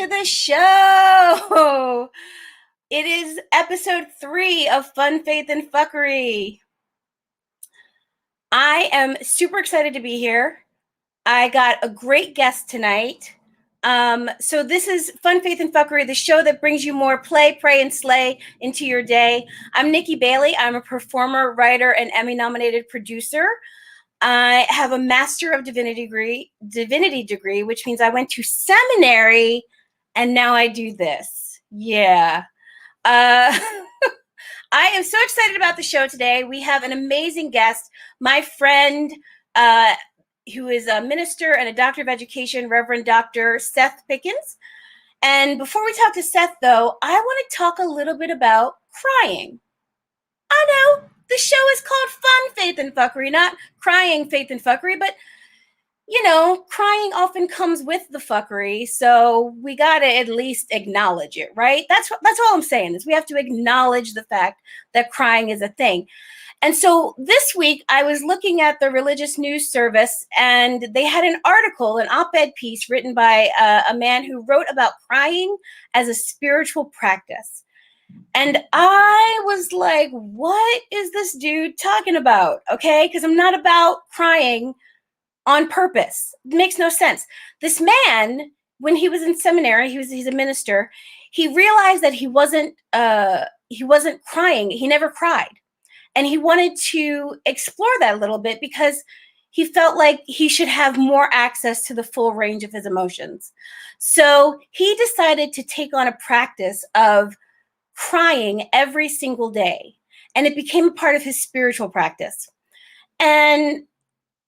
to the show. It is episode 3 of Fun, Faith, and Fuckery. I am super excited to be here. I got a great guest tonight. So this is Fun, Faith, and Fuckery, the show that brings you more play, pray, and slay into your day. I'm Nikki Bailey. I'm a performer, writer, and Emmy-nominated producer. I have a Master of Divinity degree, which means I went to seminary, and now I do this. Yeah. I am so excited about the show today. We have an amazing guest, my friend, who is a minister and a doctor of education, Reverend Dr. Seth Pickens. And before we talk to Seth, though, I want to talk a little bit about crying. I know the show is called Fun, Faith, and Fuckery, not Crying, Faith, and Fuckery, but you know, crying often comes with the fuckery, so we got to at least acknowledge it, right? That's all I'm saying is we have to acknowledge the fact that crying is a thing. And so this week I was looking at the religious news service, and they had an article, an op-ed piece written by a man who wrote about crying as a spiritual practice. And I was like, what is this dude talking about? Okay, because I'm not about crying on purpose. It makes no sense. This man, when he was in seminary, he's a minister, he realized that he wasn't crying. He never cried. And he wanted to explore that a little bit because he felt like he should have more access to the full range of his emotions. So he decided to take on a practice of crying every single day. And it became a part of his spiritual practice. And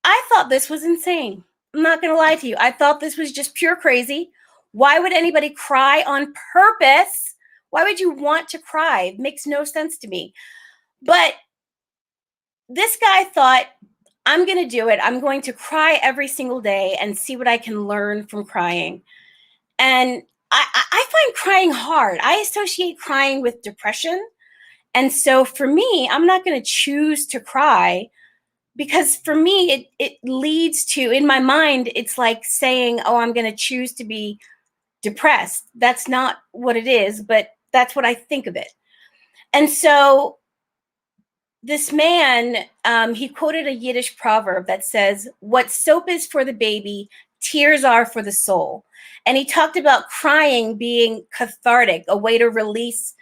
I thought this was insane. I'm not going to lie to you. I thought this was just pure crazy. Why would anybody cry on purpose? Why would you want to cry? It makes no sense to me. But this guy thought, I'm going to do it. I'm going to cry every single day and see what I can learn from crying. And I find crying hard. I associate crying with depression. And so for me, I'm not going to choose to cry. Because for me, it leads to, in my mind, it's like saying, oh, I'm going to choose to be depressed. That's not what it is, but that's what I think of it. And so this man, he quoted a Yiddish proverb that says, what soap is for the baby, tears are for the soul. And he talked about crying being cathartic, a way to release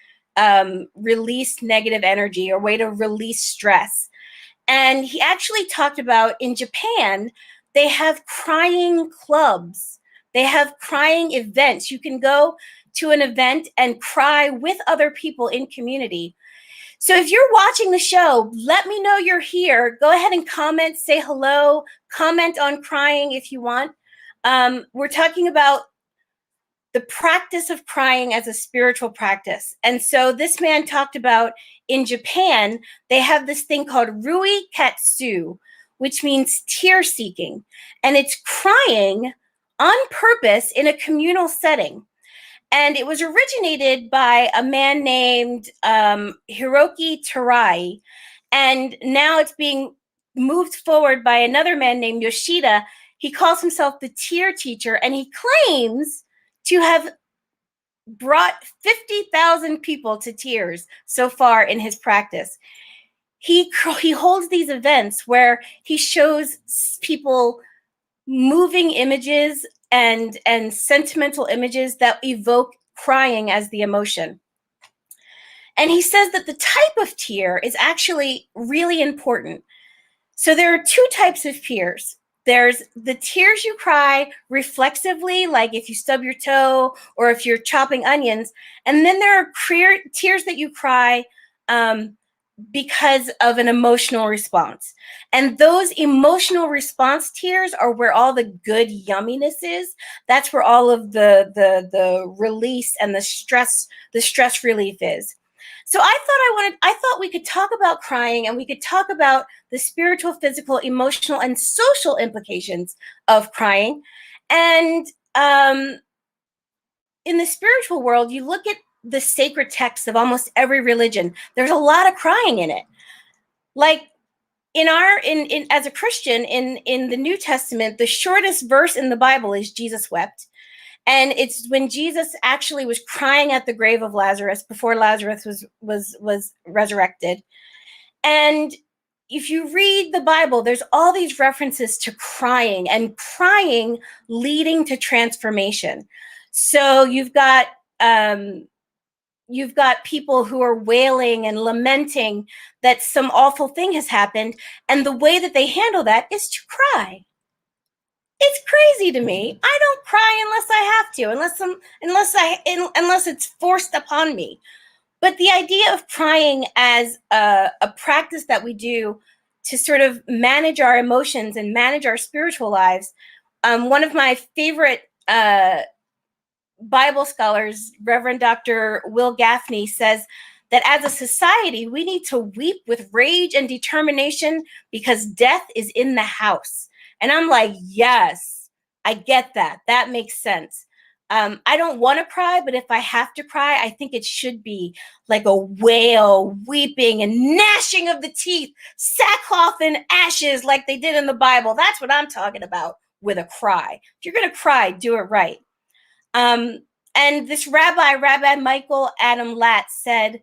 negative energy, or a way to release stress. And he actually talked about in Japan, they have crying clubs. They have crying events. You can go to an event and cry with other people in community. So if you're watching the show, let me know you're here. Go ahead and comment, say hello, comment on crying if you want. We're talking about the practice of crying as a spiritual practice. And so this man talked about in Japan, they have this thing called rui katsu, which means tear seeking. And it's crying on purpose in a communal setting. And it was originated by a man named Hiroki Tarai. And now it's being moved forward by another man named Yoshida. He calls himself the tear teacher, and he claims to have brought 50,000 people to tears so far in his practice. He holds these events where he shows people moving images and sentimental images that evoke crying as the emotion. And he says that the type of tear is actually really important. So there are two types of tears. There's the tears you cry reflexively, like if you stub your toe or if you're chopping onions. And then there are tears that you cry because of an emotional response. And those emotional response tears are where all the good yumminess is. That's where all of the release and the stress relief is. So I thought we could talk about crying, and we could talk about the spiritual, physical, emotional, and social implications of crying. And in the spiritual world, you look at the sacred texts of almost every religion. There's a lot of crying in it. Like as a Christian in the New Testament, the shortest verse in the Bible is Jesus wept. And it's when Jesus actually was crying at the grave of Lazarus before Lazarus was resurrected. And if you read the Bible, there's all these references to crying and crying leading to transformation. So you've got people who are wailing and lamenting that some awful thing has happened, and the way that they handle that is to cry. It's crazy to me. I don't cry unless I have to, unless it's forced upon me. But the idea of crying as a practice that we do to sort of manage our emotions and manage our spiritual lives. One of my favorite Bible scholars, Reverend Dr. Will Gaffney, says that as a society, we need to weep with rage and determination because death is in the house. And I'm like, yes, I get that. That makes sense. I don't want to cry, but if I have to cry, I think it should be like a wail, weeping and gnashing of the teeth, sackcloth and ashes like they did in the Bible. That's what I'm talking about with a cry. If you're going to cry, do it right. And this Rabbi Michael Adam Latz, said,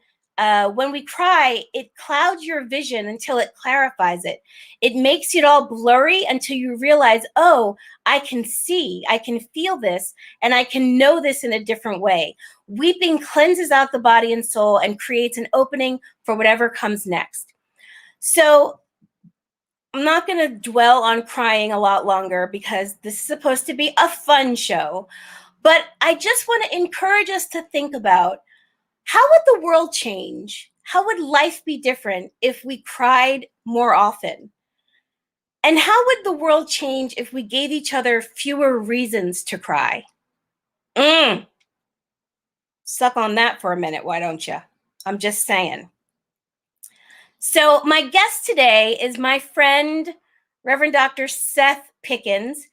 when we cry, it clouds your vision until it clarifies it. It makes it all blurry until you realize, oh, I can see, I can feel this, and I can know this in a different way. Weeping cleanses out the body and soul and creates an opening for whatever comes next. So I'm not going to dwell on crying a lot longer because this is supposed to be a fun show. But I just want to encourage us to think about, how would the world change? How would life be different if we cried more often? And how would the world change if we gave each other fewer reasons to cry? Suck on that for a minute, why don't you? I'm just saying. So my guest today is my friend, Reverend Dr. Seth Pickens.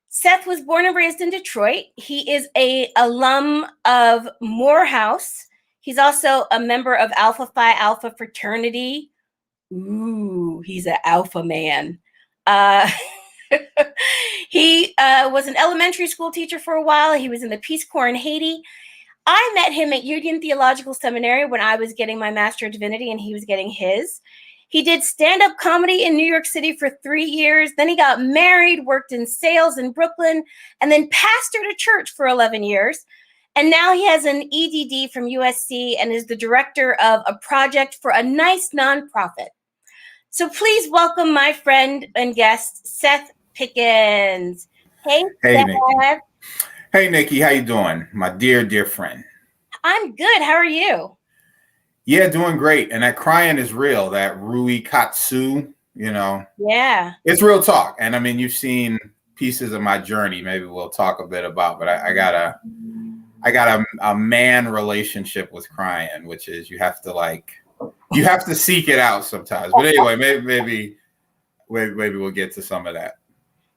Seth was born and raised in Detroit. He is an alum of Morehouse. He's also a member of Alpha Phi Alpha fraternity. Ooh, he's an alpha man. He was an elementary school teacher for a while. He was in the Peace Corps in Haiti. I met him at Union Theological Seminary when I was getting my Master of Divinity and he was getting his. He did stand-up comedy in New York City for 3 years. Then he got married, worked in sales in Brooklyn, and then pastored a church for 11 years. And now he has an EDD from USC and is the director of a project for a nice nonprofit. So please welcome my friend and guest, Seth Pickens. Hey, Seth. Nikki. Hey, Nikki. How you doing? My dear friend. I'm good. How are you? Yeah, doing great. And that crying is real. That Rui Katsu, Yeah. It's real talk. And I mean, you've seen pieces of my journey. Maybe we'll talk a bit about, but I got a man relationship with crying, which is you have to seek it out sometimes. But anyway, maybe we'll get to some of that.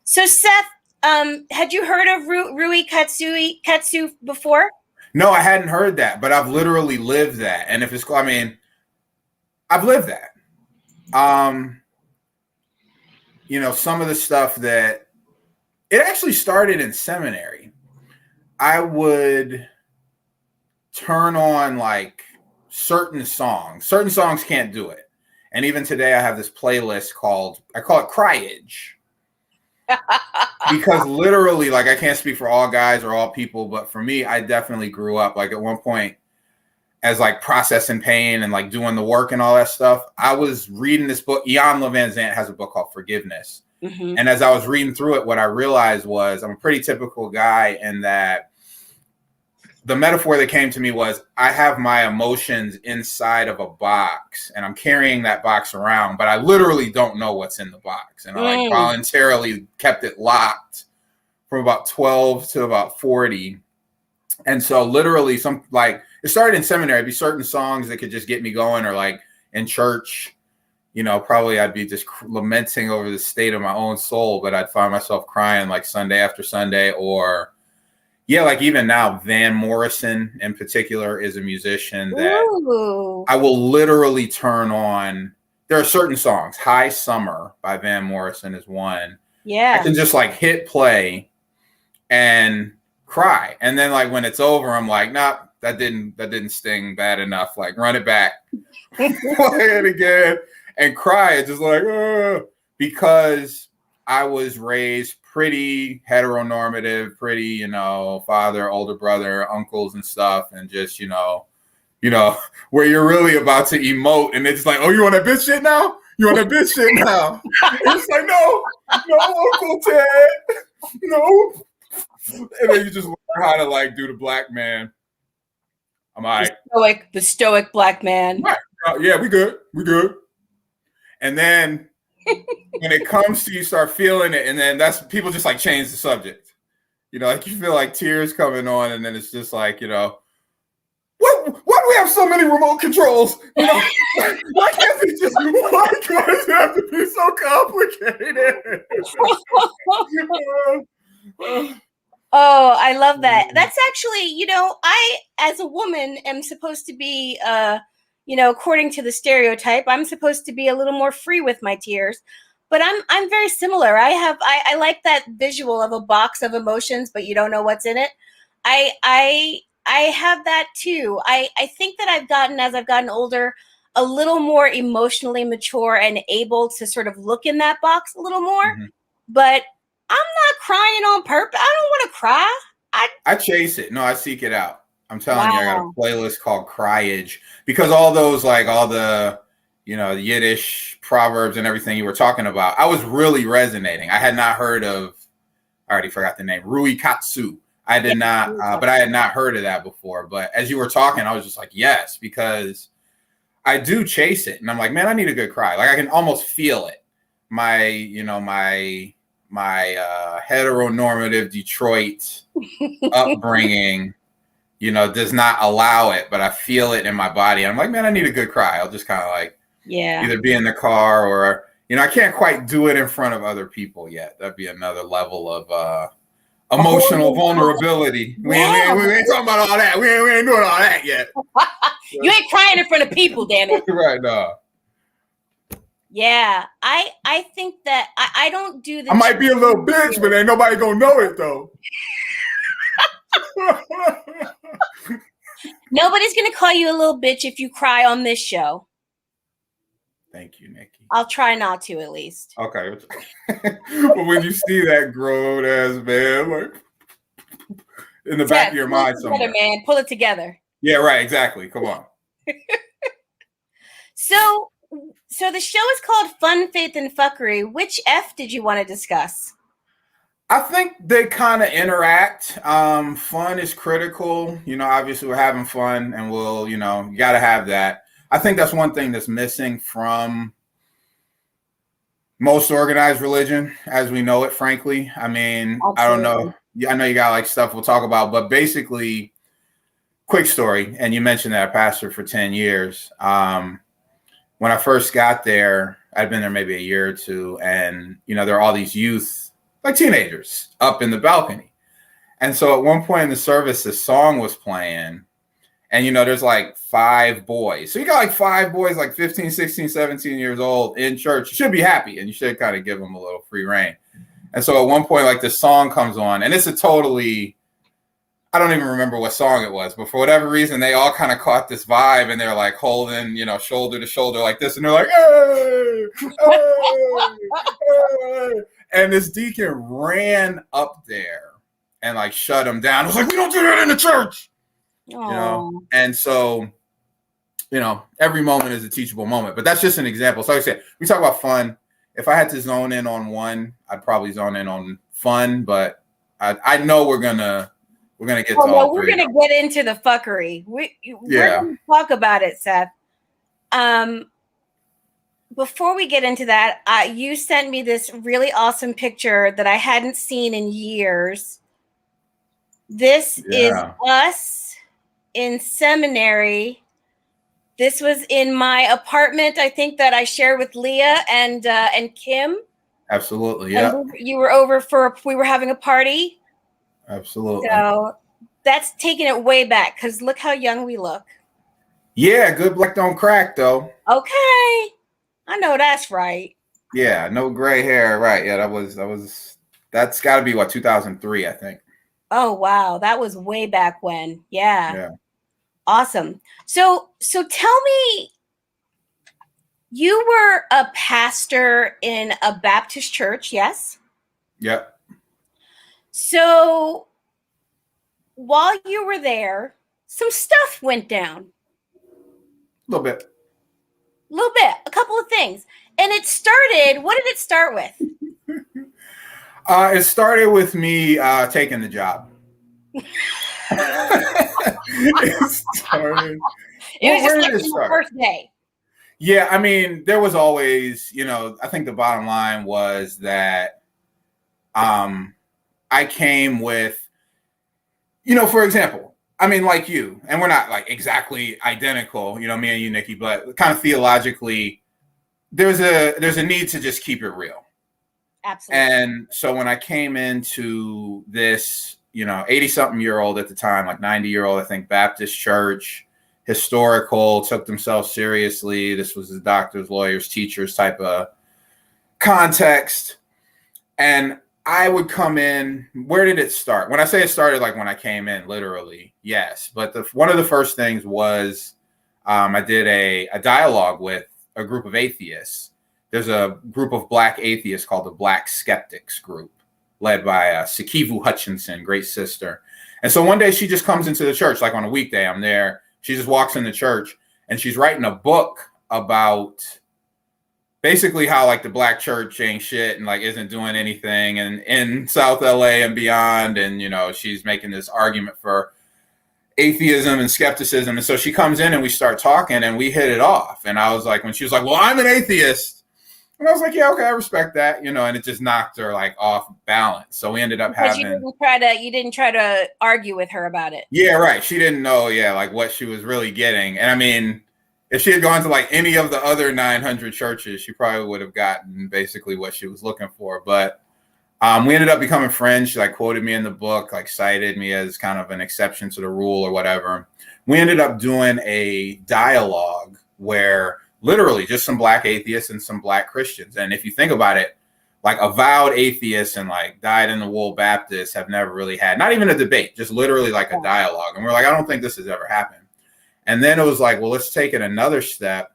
So Seth, had you heard of Rui Katsu before? No, I hadn't heard that, but I've literally lived that. And if it's, I've lived that. Some of the stuff that it actually started in seminary. I would turn on like certain songs. Certain songs can't do it. And even today I have this playlist I call it Cryage. Because literally, like, I can't speak for all guys or all people, but for me, I definitely grew up like at one point as like processing pain and like doing the work and all that stuff. I was reading this book. Jan Van Zant has a book called Forgiveness. Mm-hmm. And as I was reading through it, what I realized was I'm a pretty typical guy in that the metaphor that came to me was I have my emotions inside of a box and I'm carrying that box around, but I literally don't know what's in the box. And I like voluntarily kept it locked from about 12 to about 40. And so literally it started in seminary. It'd be certain songs that could just get me going, or like in church, probably I'd be just lamenting over the state of my own soul, but I'd find myself crying like Sunday after Sunday. Or yeah, like even now, Van Morrison in particular is a musician that I will literally turn on. There are certain songs. High Summer by Van Morrison is one. Yeah. I can just like hit play and cry. And then like when it's over, I'm like, nah, that didn't sting bad enough. Like run it back, play it again, and cry. It's just like, because I was raised pretty heteronormative, pretty, father, older brother, uncles and stuff, and just, where you're really about to emote, and it's like, oh, you want that bitch shit now? You want that bitch shit now? It's like, no, Uncle Ted, no. And then you just learn how to like do the black man. I'm all right. The stoic black man. Right. Yeah, we good. And then when it comes to you start feeling it, and then that's people just like change the subject. Like you feel like tears coming on, and then it's just like, why do we have so many remote controls? Why can't it have to be so complicated? Oh, I love that. That's actually, I, as a woman, am supposed to be, according to the stereotype, I'm supposed to be a little more free with my tears. But I'm very similar. I like that visual of a box of emotions, but you don't know what's in it. I have that too. I think that as I've gotten older, a little more emotionally mature and able to sort of look in that box a little more. Mm-hmm. But I'm not crying on purpose. I don't want to cry. I chase it. No, I seek it out. I'm telling you, I got a playlist called Cryage, because all those, like all the, the Yiddish proverbs and everything you were talking about, I was really resonating. I had not heard of, I already forgot the name, Rui Katsu. I did not, but I had not heard of that before. But as you were talking, I was just like, yes, because I do chase it. And I'm like, man, I need a good cry. Like I can almost feel it. My heteronormative Detroit upbringing, does not allow it, but I feel it in my body. I'm like, man, I need a good cry. I'll just kind of like, either be in the car or, I can't quite do it in front of other people yet. That'd be another level of emotional vulnerability. We ain't talking about all that. We ain't doing all that yet. You ain't crying in front of people, damn it. Right, no. Yeah, I think that I don't do this. I might be a little bitch, but ain't nobody gonna know it though. Nobody's gonna call you a little bitch if you cry on this show. Thank you, Nikki. I'll try not to, at least. Okay. But when you see that grown ass man, like in the back of your mind somewhere, man, pull it together. Yeah, right. Exactly. Come on. So the show is called Fun, Faith, and Fuckery. Which F did you want to discuss? I think they kind of interact. Fun is critical. Obviously we're having fun, and we'll, you got to have that. I think that's one thing that's missing from most organized religion as we know it, frankly. I mean, absolutely. I don't know. I know you got like stuff we'll talk about, but basically, quick story. And you mentioned that I pastored for 10 years. When I first got there, I'd been there maybe a year or two, and, there are all these youth, like teenagers, up in the balcony. And so at one point in the service, this song was playing, and, there's like 5 boys. So you got like 5 boys, like 15, 16, 17 years old in church. You should be happy, and you should kind of give them a little free reign. And so at one point, like this song comes on, and it's a totally, I don't even remember what song it was, but for whatever reason, they all kind of caught this vibe, and they're like holding, shoulder to shoulder like this. And they're like, hey, hey, hey. And this deacon ran up there and like shut him down. I was like, we don't do that in the church. And so, every moment is a teachable moment, but that's just an example. So like I said, we talk about fun. If I had to zone in on one, I'd probably zone in on fun, but I know we're going to get to all three. We're going to get into the fuckery. We're going to talk about it, Seth. Before we get into that, you sent me this really awesome picture that I hadn't seen in years. This is us in seminary. This was in my apartment, I think, that I share with Leah and Kim. Absolutely, yeah. And you were over we were having a party. Absolutely. So that's taking it way back, because look how young we look. Yeah, good black don't crack, though. Okay. I know that's right. Yeah, no gray hair, right. Yeah, that's got to be, 2003, I think. Oh, wow. That was way back when. Yeah. Yeah. Awesome. So tell me, you were a pastor in a Baptist church, yes? Yep. So while you were there, some stuff went down. A little bit. A little bit, a couple of things. And it started, what did it start with? It started with me taking the job. It started. It was Where just did like it the start? first day. Yeah, I mean, there was always, I think the bottom line was that I came with, for example, I mean, like you, and we're not like exactly identical, me and you, Nikki, but kind of theologically, there's a need to just keep it real. Absolutely. And so when I came into this, 80-something-year-old at the time, like 90-year-old, I think, Baptist church, historical, took themselves seriously. This was the doctors, lawyers, teachers type of context. And I would come in. Where did it start? When I say it started, like when I came in, literally, yes. But one of the first things was I did a dialogue with a group of atheists. There's a group of Black atheists called the Black Skeptics Group, led by Sakivu Hutchinson, great sister. And so one day she just comes into the church, like on a weekday, I'm there. She just walks in the church and she's writing a book about basically how like the Black church ain't shit and like isn't doing anything and in South LA and beyond. And, she's making this argument for atheism and skepticism. And so she comes in and we start talking and we hit it off. And I was like, when she was like, well, I'm an atheist. And I was like, yeah, okay, I respect that, and it just knocked her like off balance. So we ended up having. You didn't try to argue with her about it. Yeah, right. She didn't know, like what she was really getting. And I mean, if she had gone to like any of the other 900 churches, she probably would have gotten basically what she was looking for. But we ended up becoming friends. She like quoted me in the book, like cited me as kind of an exception to the rule or whatever. We ended up doing a dialogue where literally just some Black atheists and some Black Christians. And if you think about it, like avowed atheists and like dyed in the wool Baptists have never really had, not even a debate, just literally like a dialogue. And we're like, I don't think this has ever happened. And then it was like, well, let's take it another step,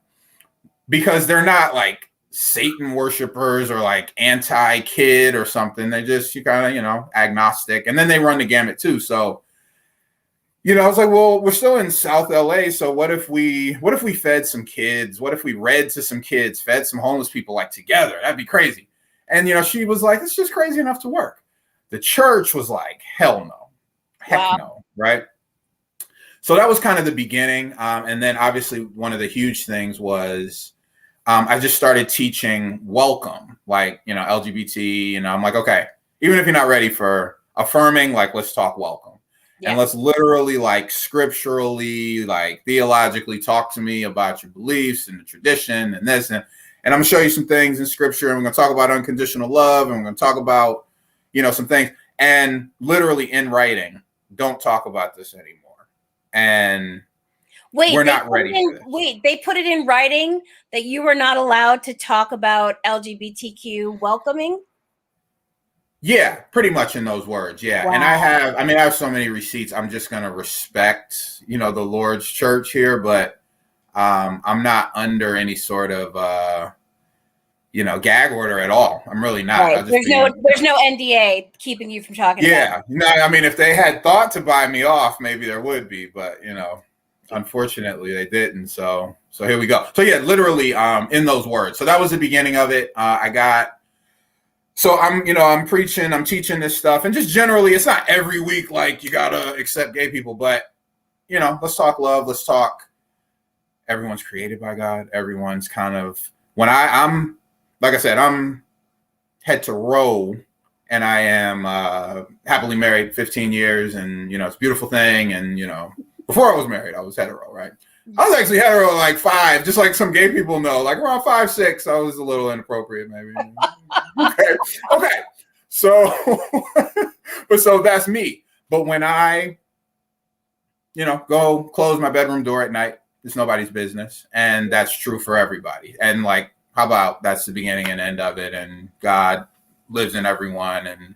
because they're not like Satan worshipers or like anti-kid or something. They just, you kind of, agnostic. And then they run the gamut too. So, I was like, well, we're still in South LA. So what if we fed some kids? What if we read to some kids, fed some homeless people like together? That'd be crazy. And, she was like, it's just crazy enough to work. The church was like, hell no, heck no. Right. So that was kind of the beginning. And then obviously one of the huge things was I just started teaching welcome, like, LGBT, I'm like, okay, even if you're not ready for affirming, like, let's talk welcome. Yeah. And let's literally like scripturally, like theologically talk to me about your beliefs and the tradition and this. And I'm going to show you some things in scripture. And we're going to talk about unconditional love. And we're going to talk about, some things. And literally in writing, don't talk about this anymore. And we're not ready for this. Wait, they put it in writing that you were not allowed to talk about LGBTQ welcoming? Yeah, pretty much in those words. Yeah. Wow. And I have so many receipts. I'm just going to respect, the Lord's church here, but I'm not under any sort of, gag order at all. I'm really not. Right. There's no NDA keeping you from talking about it. No, I mean, if they had thought to buy me off, maybe there would be, but, unfortunately they didn't. So here we go. So yeah, literally in those words. So that was the beginning of it. So I'm preaching, I'm teaching this stuff, and just generally, it's not every week like you gotta accept gay people, but let's talk love, let's talk. Everyone's created by God. Everyone's kind of, when I'm like I said, I'm head to row, and I am happily married 15 years, and it's a beautiful thing. And before I was married, I was hetero, right? I was actually hetero like 5, just like some gay people know, like around 5, 6. I was a little inappropriate, maybe. Okay. So, so that's me. But when I, go close my bedroom door at night, it's nobody's business, and that's true for everybody. And like, how about that's the beginning and end of it, and God lives in everyone, and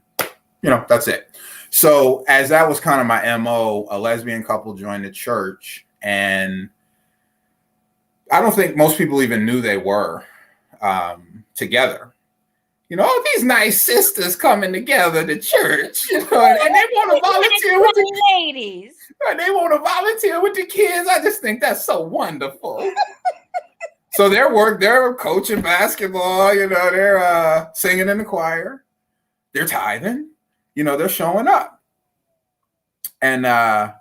That's it. So as that was kind of my MO, a lesbian couple joined the church, and I don't think most people even knew they were together. These nice sisters coming together to church, and they want to volunteer with the ladies. And they want to volunteer with the kids. I just think that's so wonderful. So they're coaching basketball, they're singing in the choir, they're tithing, they're showing up. And I'm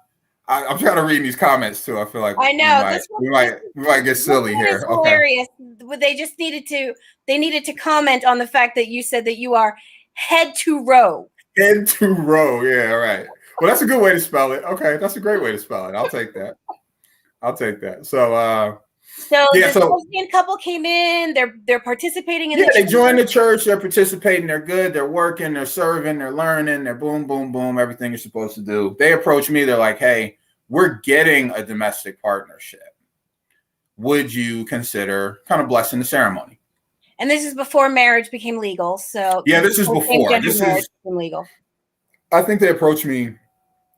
trying to read these comments too. I feel like I know we might get silly here. Okay. Hilarious. They needed to comment on the fact that you said that you are head to row. Head to row, yeah, right. Well, that's a good way to spell it. Okay, that's a great way to spell it. I'll take that. So the lesbian couple came in. They're participating in the church. They joined the church. They're participating. They're good. They're working. They're serving. They're learning. They're boom, boom, boom. Everything you're supposed to do. They approach me. They're like, "Hey, we're getting a domestic partnership. Would you consider kind of blessing the ceremony?" And this is before marriage became legal. So this is before. This is legal. I think they approached me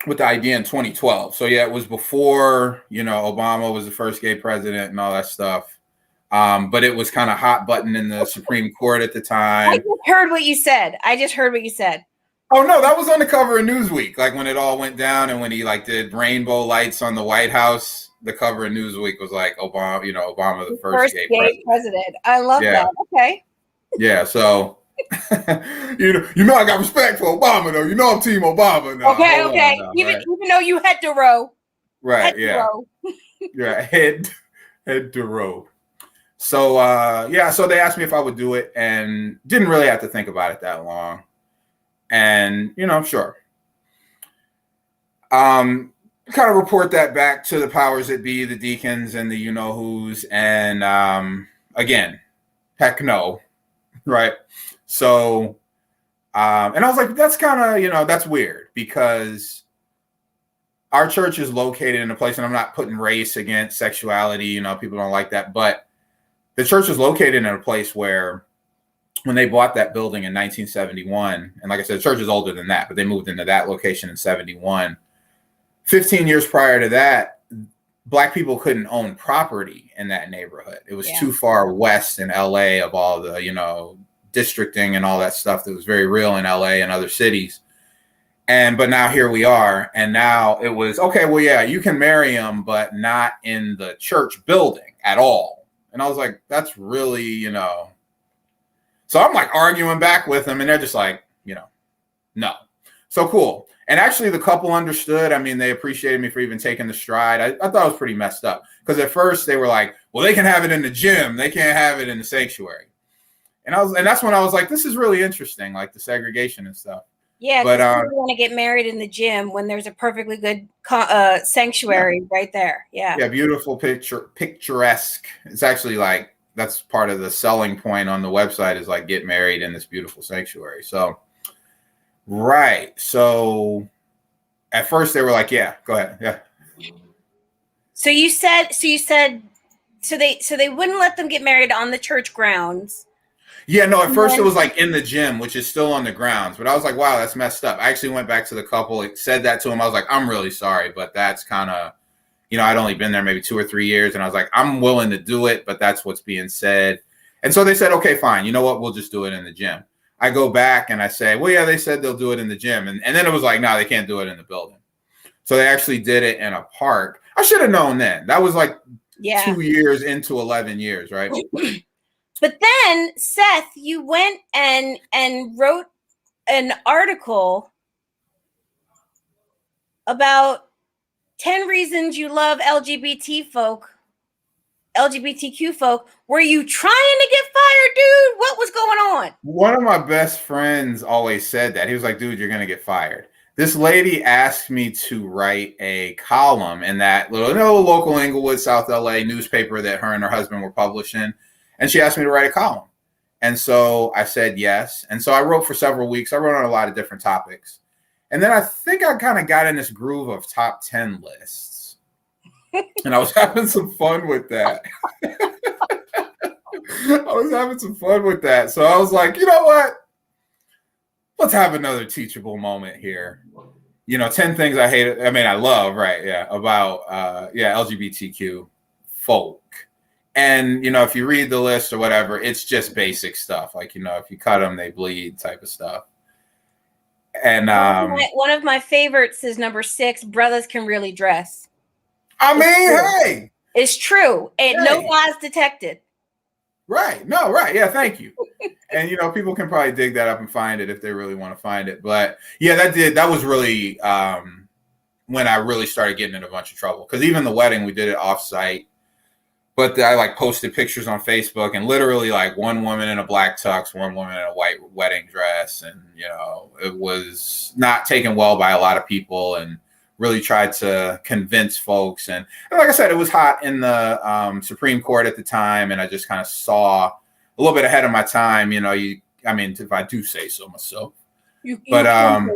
with the idea in 2012. So it was before, Obama was the first gay president and all that stuff. But it was kind of hot button in the Supreme Court at the time. I just heard what you said. Oh no, that was on the cover of Newsweek, like when it all went down and when he did rainbow lights on the White House. The cover of Newsweek was like Obama, Obama the first gay president. I love that. Okay. Yeah, so I got respect for Obama though. I'm Team Obama now. Okay. Now, even right? even though you had to row. Right, yeah. Head to row. So so they asked me if I would do it and didn't really have to think about it that long. And sure. Kind of report that back to the powers that be, the deacons and the who's, and again, heck no. Right. So, and I was like, that's kind of, that's weird because our church is located in a place, and I'm not putting race against sexuality, people don't like that, but the church is located in a place where when they bought that building in 1971, and like I said, the church is older than that, but they moved into that location in 71. 15 years prior to that, Black people couldn't own property in that neighborhood. It was too far west in LA of all the, districting and all that stuff that was very real in LA and other cities. But now here we are. And now it was, okay, well, yeah, you can marry them, but not in the church building at all. And I was like, that's really, So I'm arguing back with them and they're just like, no. So cool. And actually the couple understood. I mean, they appreciated me for even taking the stride. I thought it was pretty messed up because at first they were like, well, they can have it in the gym. They can't have it in the sanctuary. And that's when I was like, this is really interesting, like the segregation and stuff. Yeah, but you want to get married in the gym when there's a perfectly good sanctuary right there. Yeah. Yeah, beautiful picturesque. It's actually that's part of the selling point on the website is get married in this beautiful sanctuary. So, right. So at first they were like, yeah, go ahead. Yeah. So they wouldn't let them get married on the church grounds. Yeah, no, at first it was in the gym, which is still on the grounds. But I was like, wow, that's messed up. I actually went back to the couple, said that to him. I was like, I'm really sorry, but that's kind of, I'd only been there maybe 2 or 3 years. And I was like, I'm willing to do it, but that's what's being said. And so they said, okay, fine. You know what? We'll just do it in the gym. I go back and I say, well, yeah, they said they'll do it in the gym. And then it was like, no, they can't do it in the building. So they actually did it in a park. I should have known then. That was 2 years into 11 years, right? But then, Seth, you went and wrote an article about 10 reasons you love LGBTQ folk. Were you trying to get fired, dude? What was going on? One of my best friends always said that. He was like, dude, you're going to get fired. This lady asked me to write a column in that little local Inglewood, South LA newspaper that her and her husband were publishing. And she asked me to write a column. And so I said yes. And so I wrote for several weeks. I wrote on a lot of different topics. And then I think I kind of got in this groove of top 10 lists. And I was having some fun with that. So I was like, you know what? let's have another teachable moment here. 10 things I hate. I mean, I love, right? Yeah. About, LGBTQ folk. And, if you read the list or whatever, it's just basic stuff. Like, if you cut them, they bleed type of stuff. And one of my favorites is number 6, brothers can really dress. Hey. It's true. No lies detected. Right. No, right. Yeah, thank you. And people can probably dig that up and find it if they really want to find it. But yeah, that was really when I really started getting in a bunch of trouble. Because even the wedding, we did it off-site. But I posted pictures on Facebook, and literally one woman in a black tux, one woman in a white wedding dress, and it was not taken well by a lot of people, and really tried to convince folks. And like I said, it was hot in the Supreme Court at the time, and I just kind of saw a little bit ahead of my time. If I do say so myself. You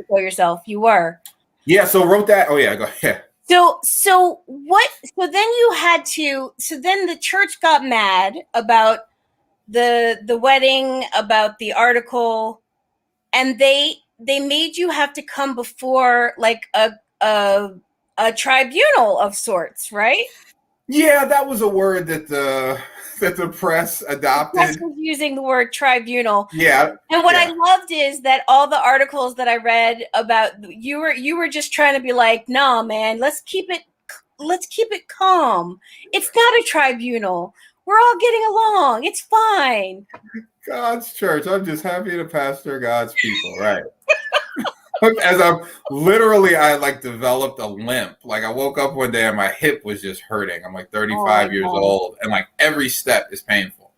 for yourself, you were. Yeah. So wrote that. Oh yeah, go ahead. So what? So then you had to. So then the church got mad about the wedding, about the article, and they made you have to come before a tribunal of sorts, right? Yeah, that was a word that the press adopted. The press was using the word tribunal. Yeah. And what I loved is that all the articles that I read about you were just trying to be like, no, man, let's keep it calm. It's not a tribunal. We're all getting along. It's fine. God's church. I'm just happy to pastor God's people, right? As I developed a limp. I woke up one day and my hip was just hurting. I'm 35 years old, and every step is painful.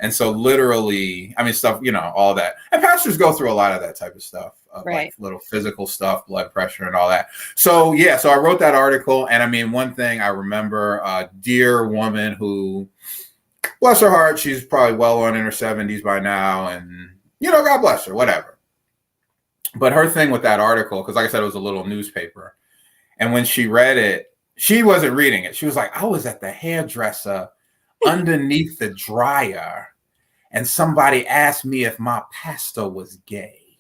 And so literally, stuff, all that. And pastors go through a lot of that type of stuff, right. Little physical stuff, blood pressure and all that. So yeah, so I wrote that article, and one thing I remember, a dear woman who, bless her heart, she's probably well on in her 70s by now, and God bless her, whatever. But her thing with that article, because like I said, it was a little newspaper. And when she read it, she wasn't reading it. She was like, I was at the hairdresser underneath the dryer, and somebody asked me if my pastor was gay.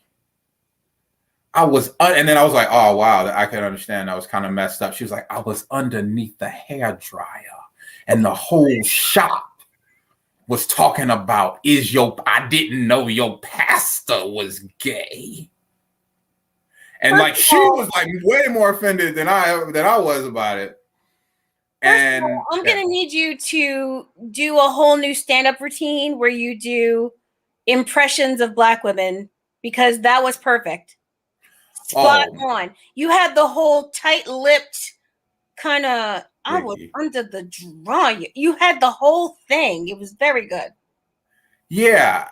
And then I was like, oh, wow, I could understand. I was kind of messed up. She was like, I was underneath the hairdryer, and the whole shop was talking about, I didn't know your pastor was gay. And she was way more offended than I was about it. And I'm going to need you to do a whole new stand-up routine where you do impressions of Black women, because that was perfect. Spot on. You had the whole tight-lipped kind of, I was under the dryer. You had the whole thing. It was very good. Yeah.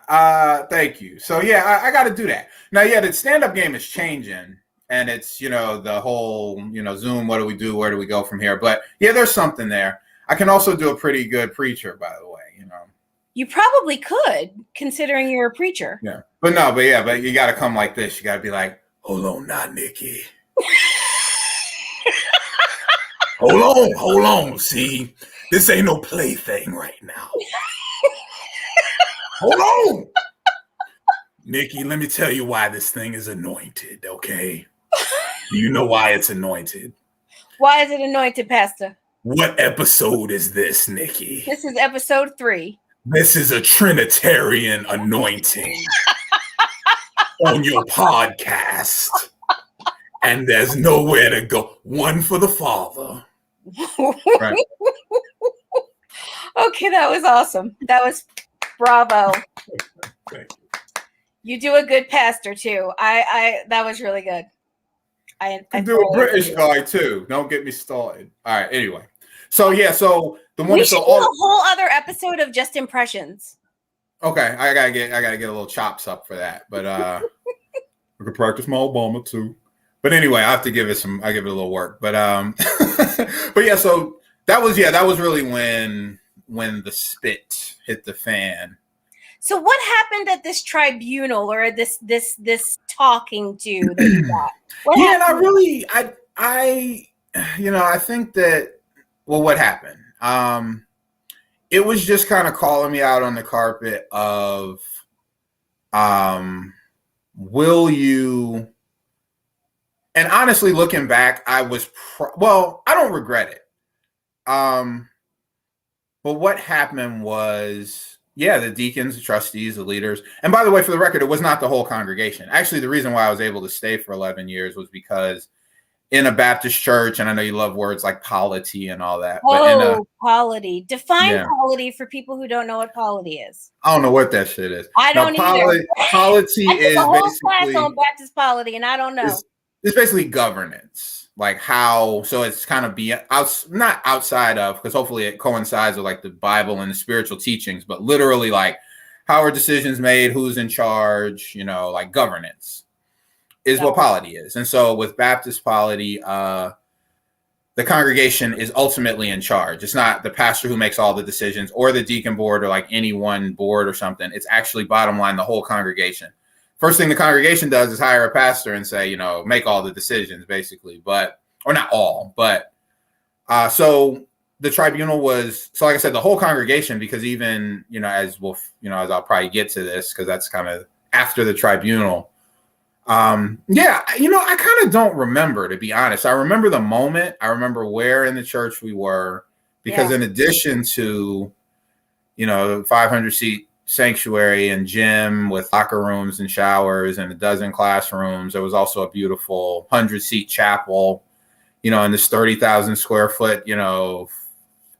Thank you. So yeah, I got to do that. Now, yeah, the stand-up game is changing. And it's, the whole, Zoom, what do we do? Where do we go from here? But yeah, there's something there. I can also do a pretty good preacher, by the way, You probably could, considering you're a preacher. Yeah. But you got to come like this. You got to be like, hold on now, Nikki. Hold on. See, this ain't no plaything right now. Hold on. Nikki, let me tell you why this thing is anointed, okay? Do you know why it's anointed? Why is it anointed, Pastor? What episode is this, Nikki? This is episode 3. This is a Trinitarian anointing on your podcast. And there's nowhere to go. One for the Father. Right. Okay, that was awesome. That was bravo. Thank you. You do a good pastor too. That was really good. I do a British guy too. Don't get me started. All right. Anyway, so the one. We should do a whole other episode of just impressions. Okay, I gotta get a little chops up for that, but I could practice my Obama too. But anyway, I have to give it a little work. But but yeah, so that was really when the spit hit the fan. So what happened at this tribunal, or this talking to that you got? And I think that, well, what happened? It was just kind of calling me out on the carpet of will you, and honestly, looking back, I was, I don't regret it. But what happened was, the deacons, the trustees, the leaders, and by the way, for the record, it was not the whole congregation. Actually, the reason why I was able to stay for 11 years was because in a Baptist church, and I know you love words like polity and all that. But polity. Define Yeah. polity for people who don't know what polity is. I don't know what that shit is. I don't either. Polity is a whole basically class on Baptist polity, and I don't know. It's basically governance, like how. So it's kind of not outside of, because hopefully it coincides with like the Bible and the spiritual teachings, but literally like how are decisions made, who's in charge, like governance is what polity is. And so with Baptist polity, the congregation is ultimately in charge. It's not the pastor who makes all the decisions or the deacon board or like any one board or something. It's actually bottom line, the whole congregation. First thing the congregation does is hire a pastor and say, make all the decisions basically, or not all, but so the tribunal was, so like I said, the whole congregation, because even, as I'll probably get to this, because that's kind of after the tribunal. I kind of don't remember, to be honest. I remember the moment. I remember where in the church we were, because in addition to, 500 seat sanctuary and gym with locker rooms and showers and a dozen classrooms, there was also a beautiful 100-seat chapel, in this 30,000 square foot,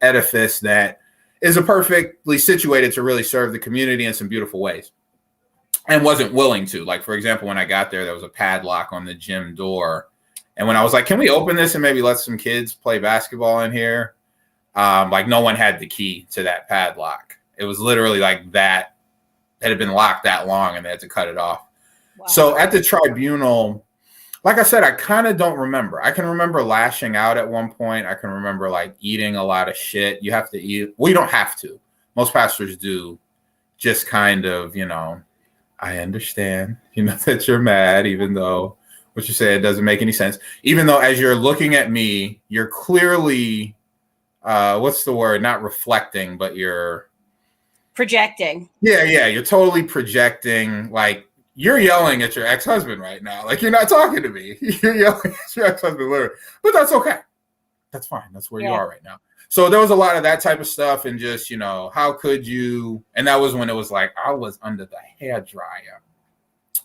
edifice that is perfectly situated to really serve the community in some beautiful ways. And wasn't willing to. Like, for example, when I got there was a padlock on the gym door. And when I was like, can we open this and maybe let some kids play basketball in here? Like no one had the key to that padlock. It was literally like that. It had been locked that long and they had to cut it off. Wow. So at the tribunal, like I said, I kind of don't remember. I can remember lashing out at one point. I can remember like eating a lot of shit. You have to eat. Well, you don't have to. Most pastors do. Just kind of, I understand, that you're mad, even though what you said doesn't make any sense. Even though as you're looking at me, you're clearly, what's the word? Not reflecting, but you're projecting. Yeah. You're totally projecting. Like you're yelling at your ex-husband right now. Like you're not talking to me. You're yelling at your ex-husband, literally. But that's okay. That's fine. That's where you are right now. So there was a lot of that type of stuff, and just, how could you? And that was when it was like I was under the hairdryer,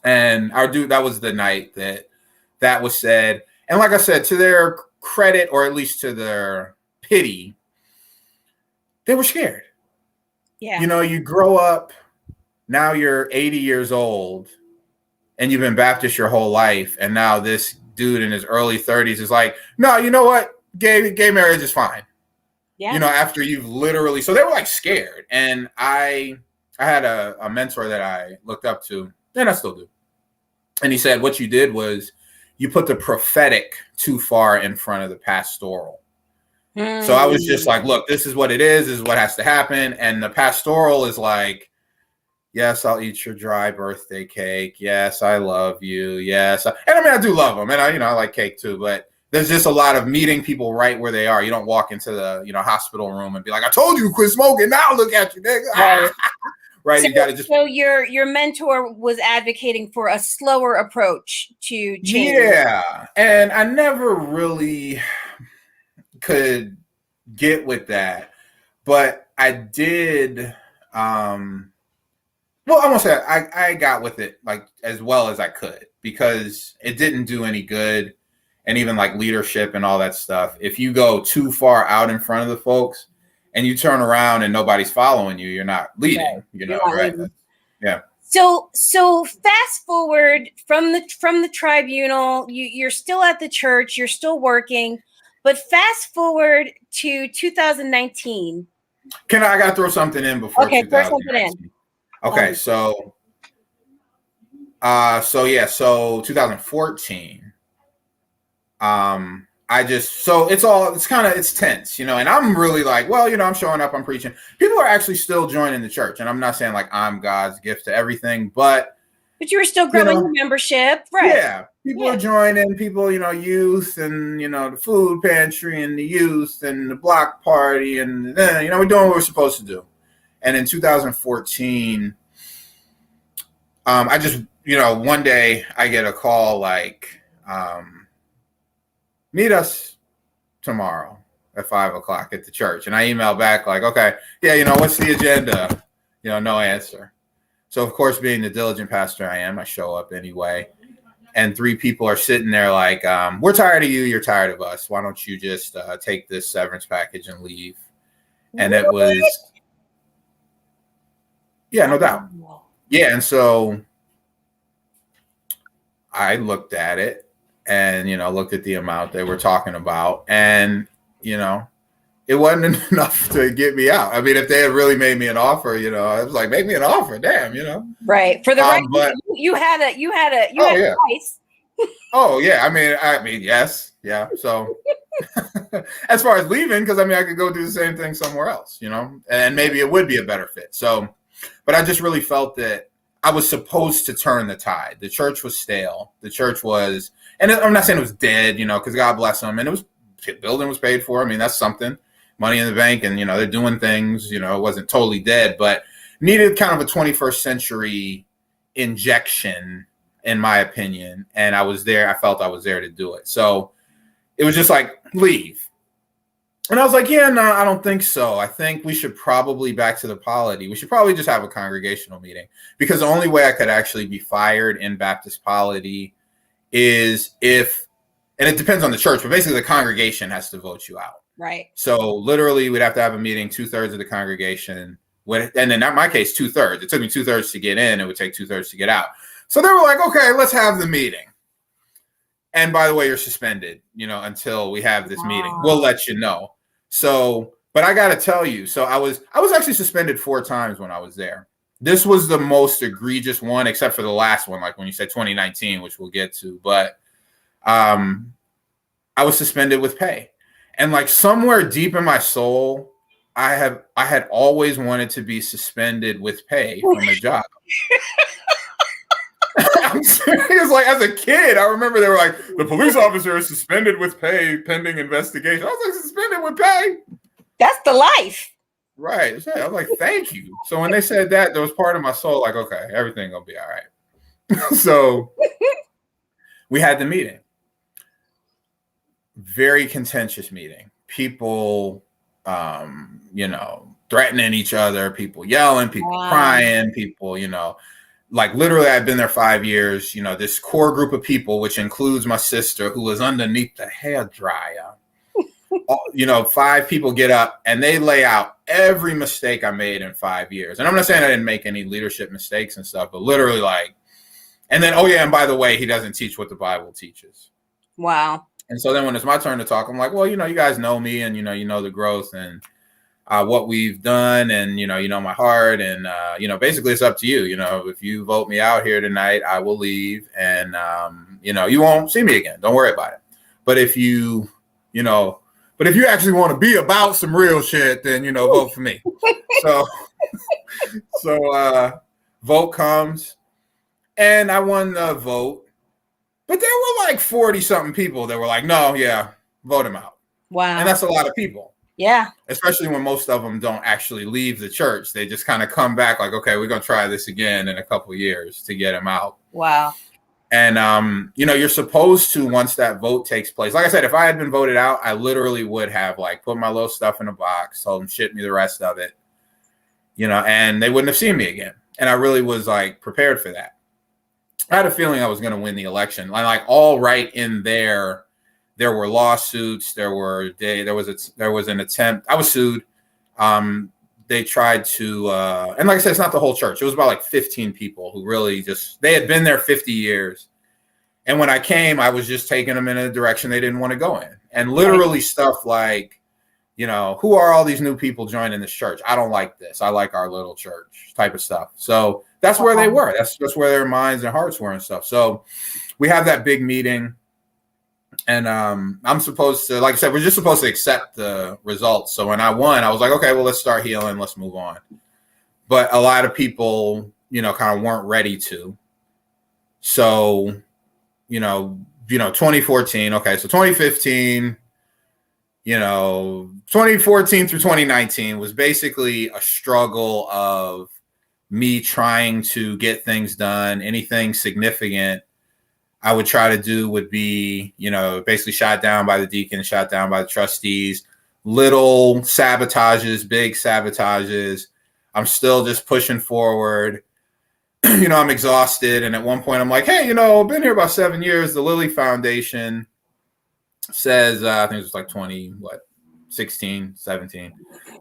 and that was the night that was said. And like I said, to their credit, or at least to their pity, they were scared. Yeah. You grow up, now you're 80 years old, and you've been Baptist your whole life, and now this dude in his early 30s is like, no, you know what? Gay marriage is fine. Yeah. After you've literally, so they were like scared. And I had a mentor that I looked up to, and I still do. And he said, what you did was you put the prophetic too far in front of the pastoral. So I was just like, look, this is what it is. This is what has to happen. And the pastoral is like, yes, I'll eat your dry birthday cake. Yes, I love you. Yes. And I mean, I do love them. And I like cake too, but there's just a lot of meeting people right where they are. You don't walk into the, hospital room and be like, I told you to quit smoking. Now look at you, nigga. Right. So, you got to just. So your mentor was advocating for a slower approach to change. Yeah. And I never really could get with that, but I did. I won't say I got with it like as well as I could, because it didn't do any good. And even like leadership and all that stuff, if you go too far out in front of the folks and you turn around and nobody's following you, you're not leading, right? Yeah. So fast forward from the tribunal, you're still at the church, you're still working, but fast forward to 2019. I got to throw something in before. Okay, throw something in. Okay, so 2014. It's tense, and I'm really like, well, I'm showing up, I'm preaching. People are actually still joining the church. And I'm not saying like I'm God's gift to everything, but you were still growing your membership, right? Yeah. People are joining, people, youth and, the food pantry and the youth and the block party. And then, we're doing what we're supposed to do. And in 2014, I just, one day I get a call like, meet us tomorrow at 5:00 at the church. And I email back like, okay, yeah, what's the agenda? No answer. So of course, being the diligent pastor I am, I show up anyway. And 3 people are sitting there like, we're tired of you. You're tired of us. Why don't you just take this severance package and leave? And it was, yeah, no doubt. Yeah. And so I looked at it and, looked at the amount they were talking about. And, it wasn't enough to get me out. I mean, if they had really made me an offer, I was like, make me an offer, damn, Right. For the right, but you had a price. Oh yeah. I mean, yes. Yeah. So as far as leaving, because I could go do the same thing somewhere else, and maybe it would be a better fit. So, but I just really felt that I was supposed to turn the tide. The church was stale. The church was, and I'm not saying it was dead, because God bless them. And building was paid for. I mean, that's something. Money in the bank, and they're doing things. It wasn't totally dead, but needed kind of a 21st century injection, in my opinion. And I was there. I felt I was there to do it. So it was just like, leave. And I was like, yeah, no, I don't think so. I think we should probably, back to the polity, we should probably just have a congregational meeting, because the only way I could actually be fired in Baptist polity is if, and it depends on the church, but basically the congregation has to vote you out. Right. So literally we'd have to have a meeting, 2/3 of the congregation, and then in my case, 2/3. It took me 2/3 to get in. It would take 2/3 to get out. So they were like, okay, let's have the meeting. And by the way, you're suspended, until we have this meeting. We'll let you know. So, but I got to tell you, so I was actually suspended 4 times when I was there. This was the most egregious one, except for the last one, like when you said 2019, which we'll get to. But I was suspended with pay. And like somewhere deep in my soul, I had always wanted to be suspended with pay from a job. I'm serious. Like as a kid, I remember they were like, the police officer is suspended with pay pending investigation. I was like, suspended with pay? That's the life. Right. I was like, thank you. So when they said that, there was part of my soul like, okay, everything gonna be all right. So we had the meeting. Very contentious meeting. People, threatening each other, people yelling, people crying, people, like literally I've been there 5 years, this core group of people, which includes my sister who was underneath the hairdryer. 5 people get up and they lay out every mistake I made in 5 years. And I'm not saying I didn't make any leadership mistakes and stuff, but literally like, and then, oh yeah, and by the way, he doesn't teach what the Bible teaches. Wow. And so then when it's my turn to talk, I'm like, well, you guys know me and, the growth and what we've done and, my heart. And, basically it's up to you. If you vote me out here tonight, I will leave and, you won't see me again. Don't worry about it. But if you actually want to be about some real shit, then, vote for me. So vote comes and I won the vote. But there were like 40 something people that were like, no, yeah, vote him out. Wow. And that's a lot of people. Yeah. Especially when most of them don't actually leave the church. They just kind of come back like, okay, we're going to try this again in a couple of years to get him out. Wow. And, you're supposed to, once that vote takes place, like I said, if I had been voted out, I literally would have like put my little stuff in a box, told them ship me the rest of it, and they wouldn't have seen me again. And I really was like prepared for that. I had a feeling I was going to win the election. Like all right in there were lawsuits. There was an attempt. I was sued. They tried to, and like I said, it's not the whole church. It was about like 15 people who really they had been there 50 years. And when I came, I was just taking them in a direction they didn't want to go in. And literally stuff like, who are all these new people joining this church? I don't like this. I like our little church type of stuff. So that's where they were. That's just where their minds and hearts were and stuff. So we have that big meeting. And I'm supposed to, like I said, we're just supposed to accept the results. So when I won, I was like, okay, well, let's start healing. Let's move on. But a lot of people, kind of weren't ready to. So, 2014. Okay, so 2015, 2014 through 2019 was basically a struggle of me trying to get things done, anything significant I would try to do would be, basically shot down by the deacon, shot down by the trustees, little sabotages, big sabotages. I'm still just pushing forward. I'm exhausted. And at one point I'm like, hey, I've been here about 7 years. The Lilly Foundation says, I think it was like 16, 17.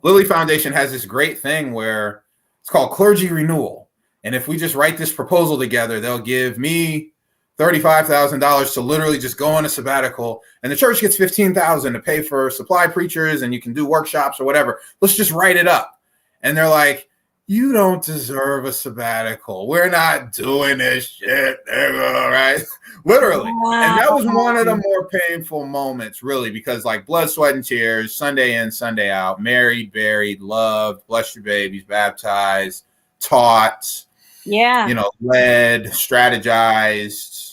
Lilly Foundation has this great thing where it's called clergy renewal. And if we just write this proposal together, they'll give me $35,000 to literally just go on a sabbatical, and the church gets $15,000 to pay for supply preachers, and you can do workshops or whatever. Let's just write it up. And they're like, you don't deserve a sabbatical. We're not doing this shit, nigga, right? Literally. Wow. And that was one of the more painful moments, really, because like blood, sweat, and tears, Sunday in, Sunday out, married, buried, loved, blessed your babies, baptized, taught, led, strategized,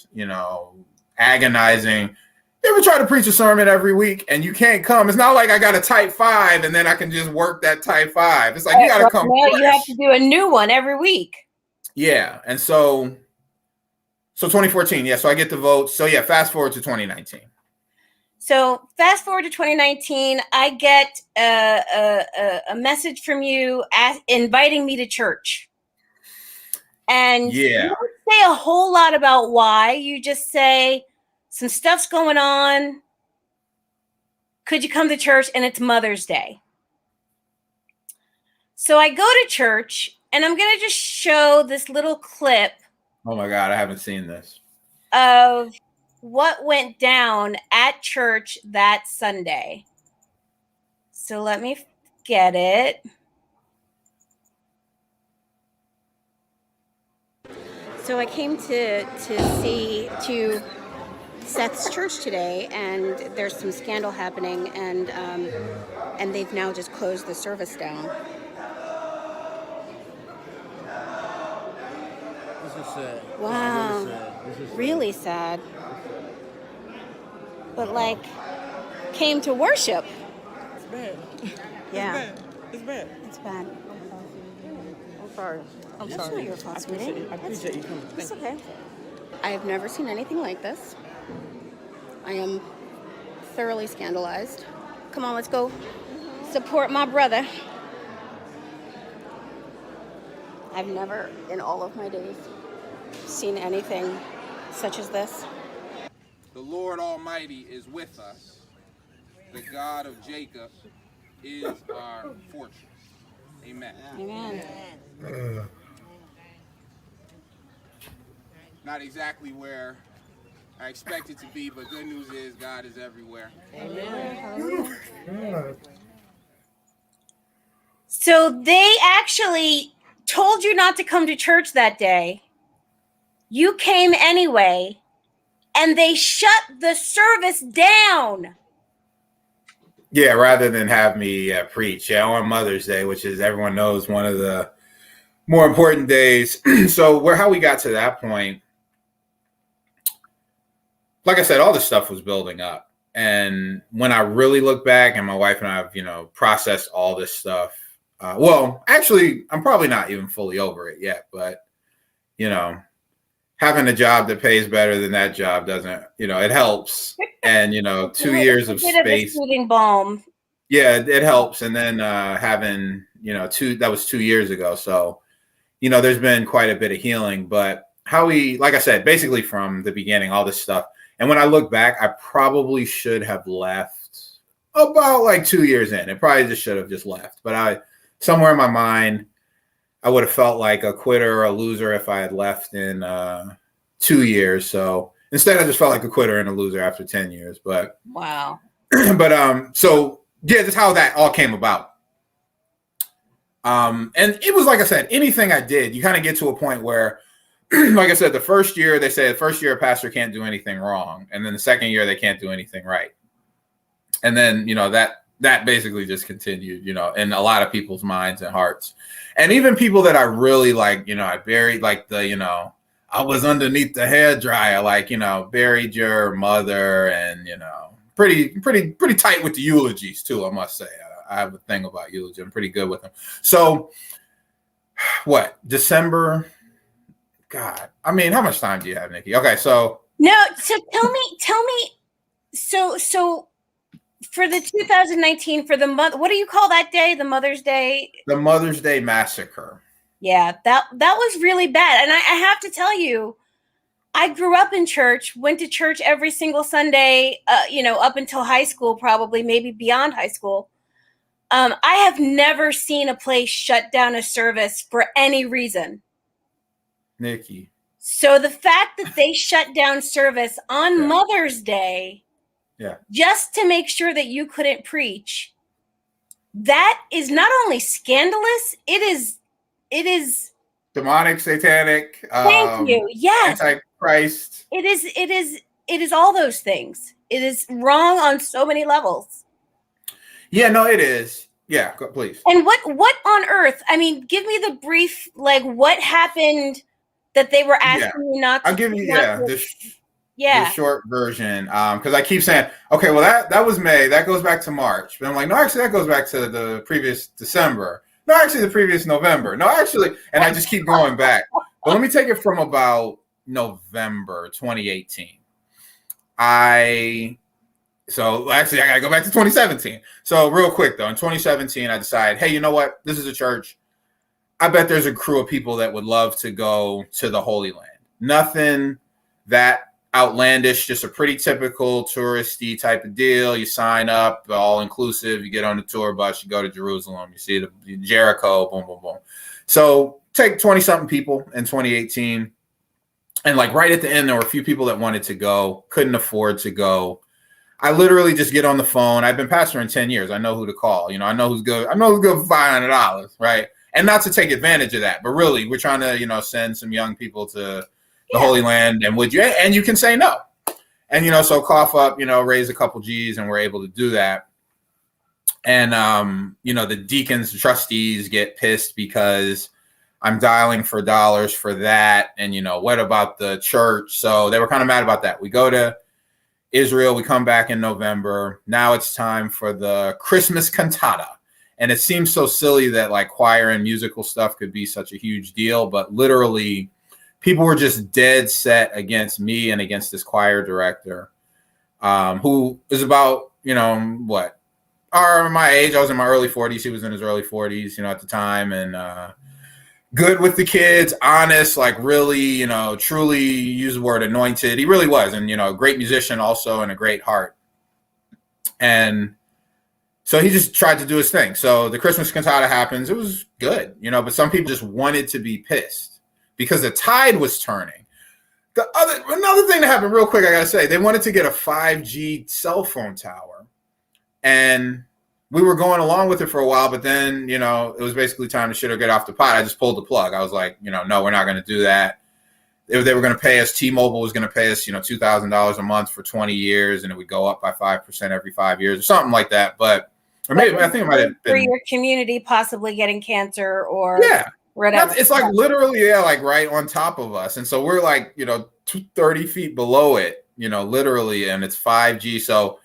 agonizing. You ever try to preach a sermon every week and you can't come? It's not like I got a type 5 and then I can just work that type 5. It's like you got to come. Well, you have to do a new one every week. Yeah. And so 2014. Yeah. So I get the vote. So yeah, fast forward to 2019. So fast forward to 2019, I get a message from you inviting me to church. And you don't say a whole lot about why. You just say, some stuff's going on. Could you come to church? And it's Mother's Day. So I go to church, and I'm going to just show this little clip. Oh, my God. I haven't seen this. Of what went down at church that Sunday. So let me get it. So I came to Seth's church today, and there's some scandal happening, and they've now just closed the service down. This is sad. Wow, This is really sad. But like, came to worship. It's bad. Yeah, It's bad. it's bad. I'm sorry. That's not your fault, sweetie. I appreciate you coming. It's okay. I have never seen anything like this. I am thoroughly scandalized. Come on, let's go support my brother. I've never, in all of my days, seen anything such as this. The Lord Almighty is with us. The God of Jacob is our fortress. Amen. Amen. Not exactly where I expect it to be, but good news is God is everywhere. Amen. So they actually told you not to come to church that day. You came anyway, and they shut the service down. Yeah, rather than have me preach. Yeah, on Mother's Day, which is, everyone knows, one of the more important days. So how we got to that point, like I said, all this stuff was building up. And when I really look back, and my wife and I have, processed all this stuff. Well, actually, I'm probably not even fully over it yet, but, having a job that pays better than that job doesn't, it helps. And, 2 years of space. Soothing balm. Yeah, it helps. And then having, that was 2 years ago. So, there's been quite a bit of healing. But like I said, basically from the beginning, all this stuff. And when I look back, I probably should have left about like 2 years in. It probably just should have just left. But somewhere in my mind, I would have felt like a quitter or a loser if I had left in 2 years. So instead, I just felt like a quitter and a loser after 10 years. But wow. So yeah, that's how that all came about. And it was, like I said, anything I did, you kind of get to a point where, like I said, the first year they say the first year a pastor can't do anything wrong, and then the second year they can't do anything right. And then that basically just continued, in a lot of people's minds and hearts. And even people that I really like, I buried, like I was underneath the hairdryer, like, buried your mother, and, pretty tight with the eulogies too, I must say. I have a thing about eulogy. I'm pretty good with them. So what, December? God, I mean, how much time do you have, Nikki? Okay, so No, so tell me, so for the 2019 for the month, what do you call that day? The Mother's Day? the Mother's Day Massacre. Yeah, that was really bad. And I have to tell you, I grew up in church, went to church every single Sunday, up until high school, probably, maybe beyond high school. I have never seen a place shut down a service for any reason. Nikki. So the fact that they shut down service on Mother's Day, just to make sure that you couldn't preach, that is not only scandalous, it is Demonic, satanic. Thank you. Yes. Antichrist. It is all those things. It is wrong on so many levels. Yeah, no, it is. Yeah, please. And what on earth? I mean, give me the brief, like, what happened that they were asking you not to. I'll give you the short version. Because I keep saying, okay, well that was May, that goes back to March. But I'm like, no, actually that goes back to the previous December. No, actually the previous November. No, actually, and I just keep going back. But let me take it from about November 2018. So actually, I got to go back to 2017. So real quick, though, in 2017, I decided, hey, you know what? This is a church. I bet there's a crew of people that would love to go to the Holy Land. Nothing that outlandish, just a pretty typical touristy type of deal. You sign up, all inclusive. You get on the tour bus. You go to Jerusalem. You see the Jericho, boom, boom, boom. So take 20-something people in 2018. And like right at the end, there were a few people that wanted to go, couldn't afford to go. I literally just get on the phone. I've been pastoring 10 years. I know who to call. I know who's good. I know who's good for $500, right? And not to take advantage of that, but really, we're trying to, send some young people to the Holy Land. And would you? And you can say no. And, so cough up, raise a couple G's, and we're able to do that. And, the deacons, the trustees get pissed because I'm dialing for dollars for that. And, what about the church? So they were kind of mad about that. We go to Israel, we come back in November. Now it's time for the Christmas cantata. And it seems so silly that like choir and musical stuff could be such a huge deal, but literally people were just dead set against me and against this choir director, who is about, my age. I was in my early 40s. He was in his early 40s, at the time. And, good with the kids, honest, like really, truly use the word anointed. He really was. And, a great musician also and a great heart. And so he just tried to do his thing. So the Christmas cantata happens. It was good, but some people just wanted to be pissed because the tide was turning. Another thing that happened real quick, I got to say, they wanted to get a 5G cell phone tower. And we were going along with it for a while, but then, it was basically time to shit or get off the pot. I just pulled the plug. I was like, no, we're not going to do that. They were going to pay us, T-Mobile was going to pay us, $2,000 a month for 20 years, and it would go up by 5% every 5 years or something like that. Or maybe I think it might have been for your community possibly getting cancer or whatever. It's like literally, like right on top of us. And so we're like, 30 feet below it, literally, and it's 5G. So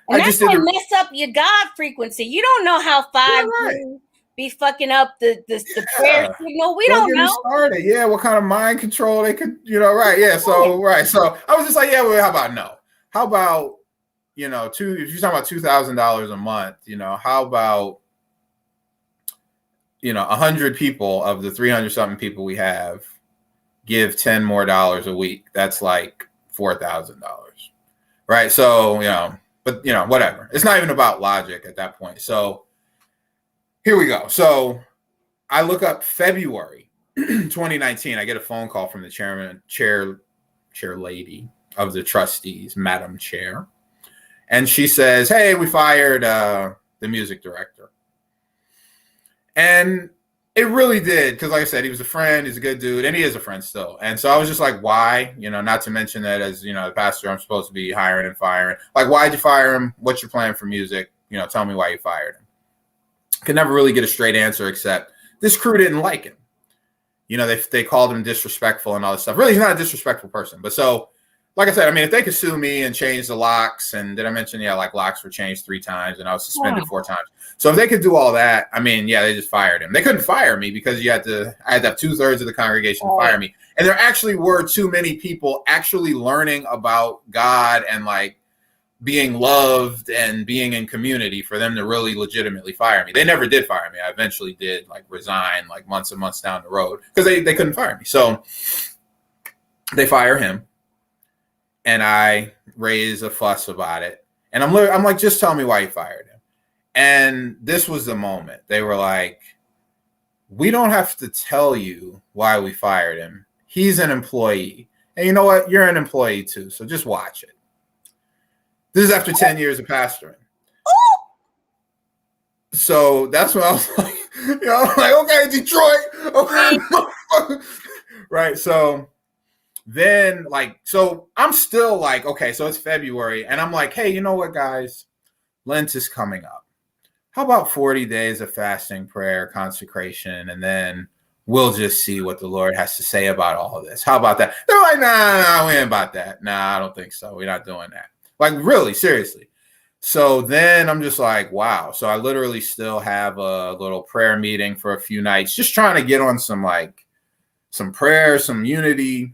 and that's gonna mess up your God frequency. You don't know how 5G be fucking up the prayer signal. We don't know. Started. Yeah, what kind of mind control they could, right? Yeah, so right. So I was just like, well, how about no? How about if you're talking about $2,000 a month, how about 100 people of the 300 something people we have give $10 more a week? That's like $4,000, right? So but whatever. It's not even about logic at that point. So here we go. So I look up February 2019. I get a phone call from the chair lady of the trustees, Madam Chair. And she says, hey, we fired the music director. And it really did, because like I said, he was a friend, he's a good dude, and he is a friend still. And so I was just like, why? Not to mention that as, the pastor, I'm supposed to be hiring and firing. Like, why'd you fire him? What's your plan for music? Tell me why you fired him. Could never really get a straight answer except this crew didn't like him. They called him disrespectful and all this stuff. Really, he's not a disrespectful person. But so like I said, I mean, if they could sue me and change the locks, and did I mention, yeah, like locks were changed 3 times and I was suspended 4 times. So if they could do all that, I mean, yeah, they just fired him. They couldn't fire me because I had to have 2/3 of the congregation fire me. And there actually were too many people actually learning about God and like being loved and being in community for them to really legitimately fire me. They never did fire me. I eventually did like resign like months and months down the road because they couldn't fire me. So they fire him. And I raise a fuss about it. And I'm like, just tell me why you fired him. And this was the moment. They were like, we don't have to tell you why we fired him. He's an employee. And you know what? You're an employee too. So just watch it. This is after 10 years of pastoring. So that's when I was like, I'm like, okay, Detroit. Okay. Right. So then so I'm still like, okay, so it's February and I'm like, hey, you know what, guys? Lent is coming up. How about 40 days of fasting, prayer, consecration, and then we'll just see what the Lord has to say about all of this. How about that? They're like, nah, we ain't about that. Nah, I don't think so. We're not doing that. Like, really, seriously. So then I'm just like, wow. So I literally still have a little prayer meeting for a few nights, just trying to get on some prayer, some unity.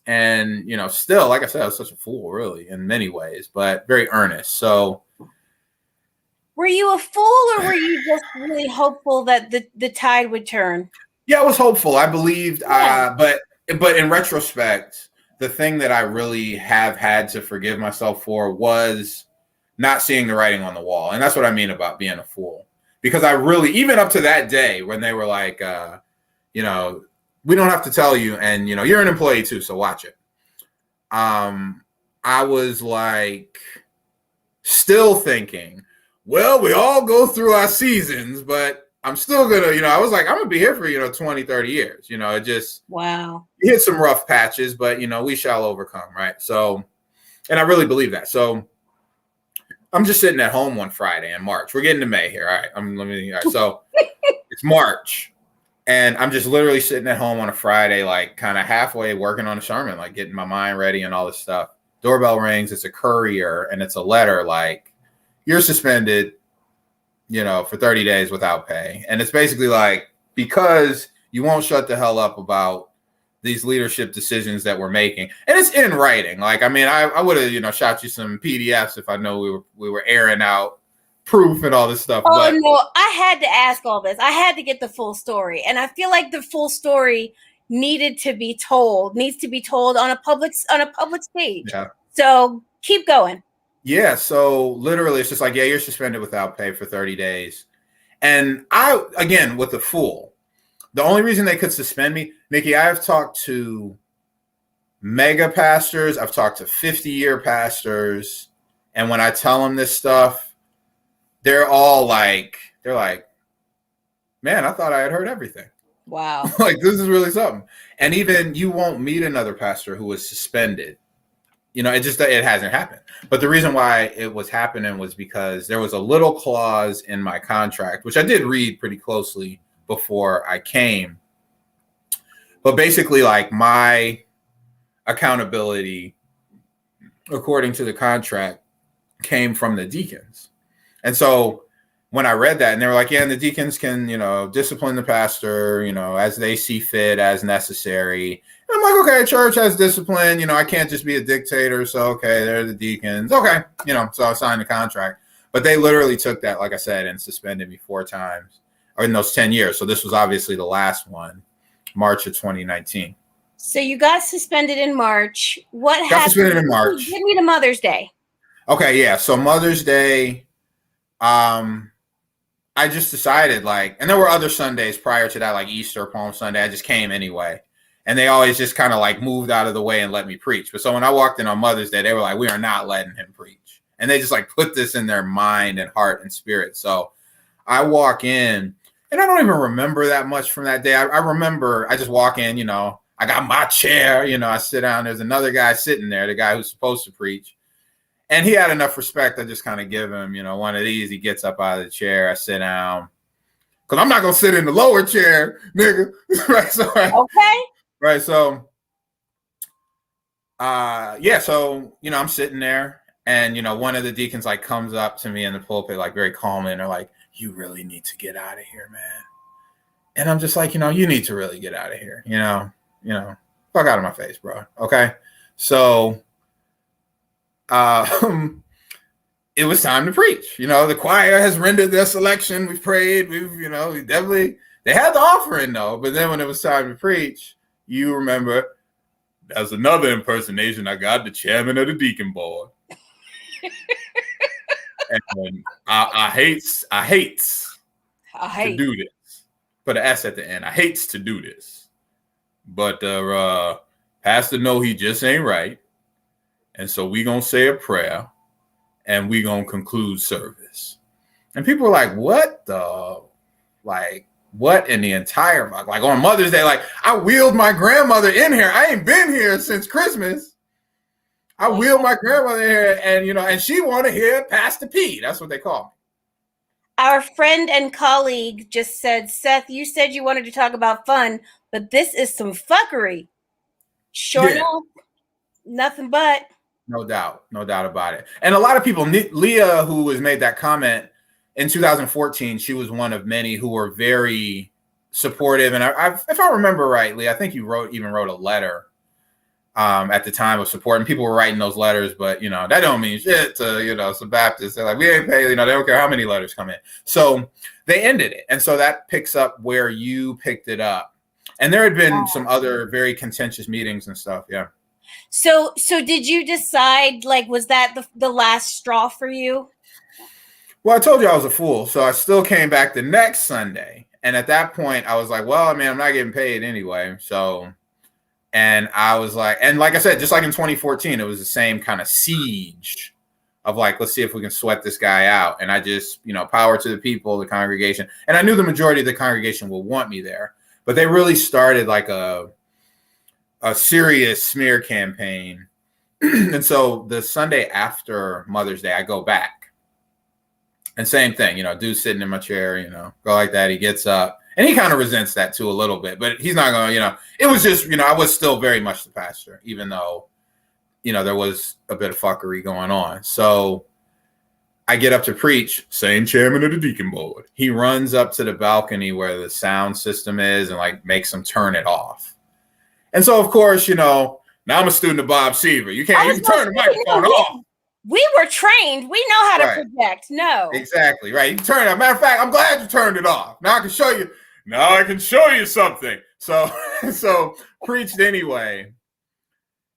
And, still, like I said, I was such a fool, really, in many ways, but very earnest. So were you a fool or were you just really hopeful that the tide would turn? Yeah, I was hopeful. I believed, but in retrospect, the thing that I really have had to forgive myself for was not seeing the writing on the wall. And that's what I mean about being a fool. Because I really, even up to that day when they were like, we don't have to tell you, and you're an employee too, so watch it. I was like still thinking, well, we all go through our seasons, but I'm still gonna, I was like, I'm gonna be here for 20, 30 years. It just hit some rough patches, but we shall overcome, right? So, and I really believe that. So I'm just sitting at home one Friday in March. We're getting to May here. All right. So it's March. And I'm just literally sitting at home on a Friday, like kind of halfway working on a sermon, like getting my mind ready and all this stuff. Doorbell rings. It's a courier and it's a letter like, you're suspended, for 30 days without pay. And it's basically like, because you won't shut the hell up about these leadership decisions that we're making. And it's in writing. Like, I mean, I would have, shot you some PDFs if I know we were airing out proof and all this stuff. Oh, no, I had to ask all this. I had to get the full story. And I feel like the full story needs to be told on a public stage. Yeah. So keep going. Yeah. So literally it's just like, yeah, you're suspended without pay for 30 days. And I, again, with the fool, the only reason they could suspend me, Nikki, I have talked to mega pastors. I've talked to 50-year pastors. And when I tell them this stuff, they're like, man, I thought I had heard everything. Wow. Like, this is really something. And even you won't meet another pastor who was suspended. It hasn't happened. But the reason why it was happening was because there was a little clause in my contract, which I did read pretty closely before I came. But basically, like, my accountability, according to the contract, came from the deacons. And so when I read that, and they were like, yeah, and the deacons can, discipline the pastor, as they see fit, as necessary. And I'm like, okay, church has discipline. I can't just be a dictator. So, okay, they're the deacons. Okay. So I signed the contract. But they literally took that, like I said, and suspended me 4 times in those 10 years. So this was obviously the last one, March of 2019. So you got suspended in March. What happened? Got suspended in March. Give me to Mother's Day. Okay, yeah. So Mother's Day, I just decided, like, and there were other Sundays prior to that, like Easter, Palm Sunday. I just came anyway. And they always just kind of like moved out of the way and let me preach. But so when I walked in on Mother's Day, they were like, we are not letting him preach. And they just like put this in their mind and heart and spirit. So I walk in and I don't even remember that much from that day. I remember I just walk in, I got my chair, I sit down. There's another guy sitting there, the guy who's supposed to preach. And he had enough respect. I just kind of give him, one of these. He gets up out of the chair. I sit down. Because I'm not going to sit in the lower chair, nigga. Right. So, okay. Right. So yeah, so I'm sitting there, and one of the deacons like comes up to me in the pulpit like very calmly, and they're like, "You really need to get out of here, man." And I'm just like, you need to really get out of here, fuck out of my face, bro. Okay, so it was time to preach. The choir has rendered their selection. We've prayed. We definitely, they had the offering though. But then when it was time to preach, you remember, that's another impersonation I got, the chairman of the deacon board. And I hates to do this. Put an S at the end. I hates to do this. But pastor know he just ain't right. And so we gonna say a prayer and we gonna conclude service. And people were like, what in the entire, like on Mother's Day, like I wheeled my grandmother in here. I ain't been here since Christmas. I wheeled my grandmother in here, and and she want to hear Pastor P. That's what they call me. Our friend and colleague just said, Seth, you said you wanted to talk about fun, but this is some fuckery. Sure enough, nothing but. No doubt about it. And a lot of people, Leah, who was made that comment in 2014, she was one of many who were very supportive. And if I remember rightly, I think you wrote a letter at the time of support, and people were writing those letters, but that don't mean shit to some Baptists. They're like, we ain't paying, they don't care how many letters come in. So they ended it. And so that picks up where you picked it up. And there had been some other very contentious meetings and stuff. Yeah. So did you decide, like, was that the last straw for you? Well, I told you I was a fool. So I still came back the next Sunday. And at that point I was like, well, I mean, I'm not getting paid anyway. So, and I was like, and like I said, just like in 2014, it was the same kind of siege of like, let's see if we can sweat this guy out. And I just, power to the people, the congregation. And I knew the majority of the congregation will want me there, but they really started like a serious smear campaign. And so the Sunday after Mother's Day, I go back. And same thing, dude's sitting in my chair, go like that. He gets up. And he kind of resents that too a little bit, but he's not going to, it was just, I was still very much the pastor, even though, there was a bit of fuckery going on. So I get up to preach, same chairman of the deacon board. He runs up to the balcony where the sound system is and like makes him turn it off. And so, of course, now I'm a student of Bob Seaver. You can't even turn the microphone off. We were trained. We know how to project. No. Exactly. Right. You turn it. Matter of fact, I'm glad you turned it off. Now I can show you. Now I can show you something. So preached anyway.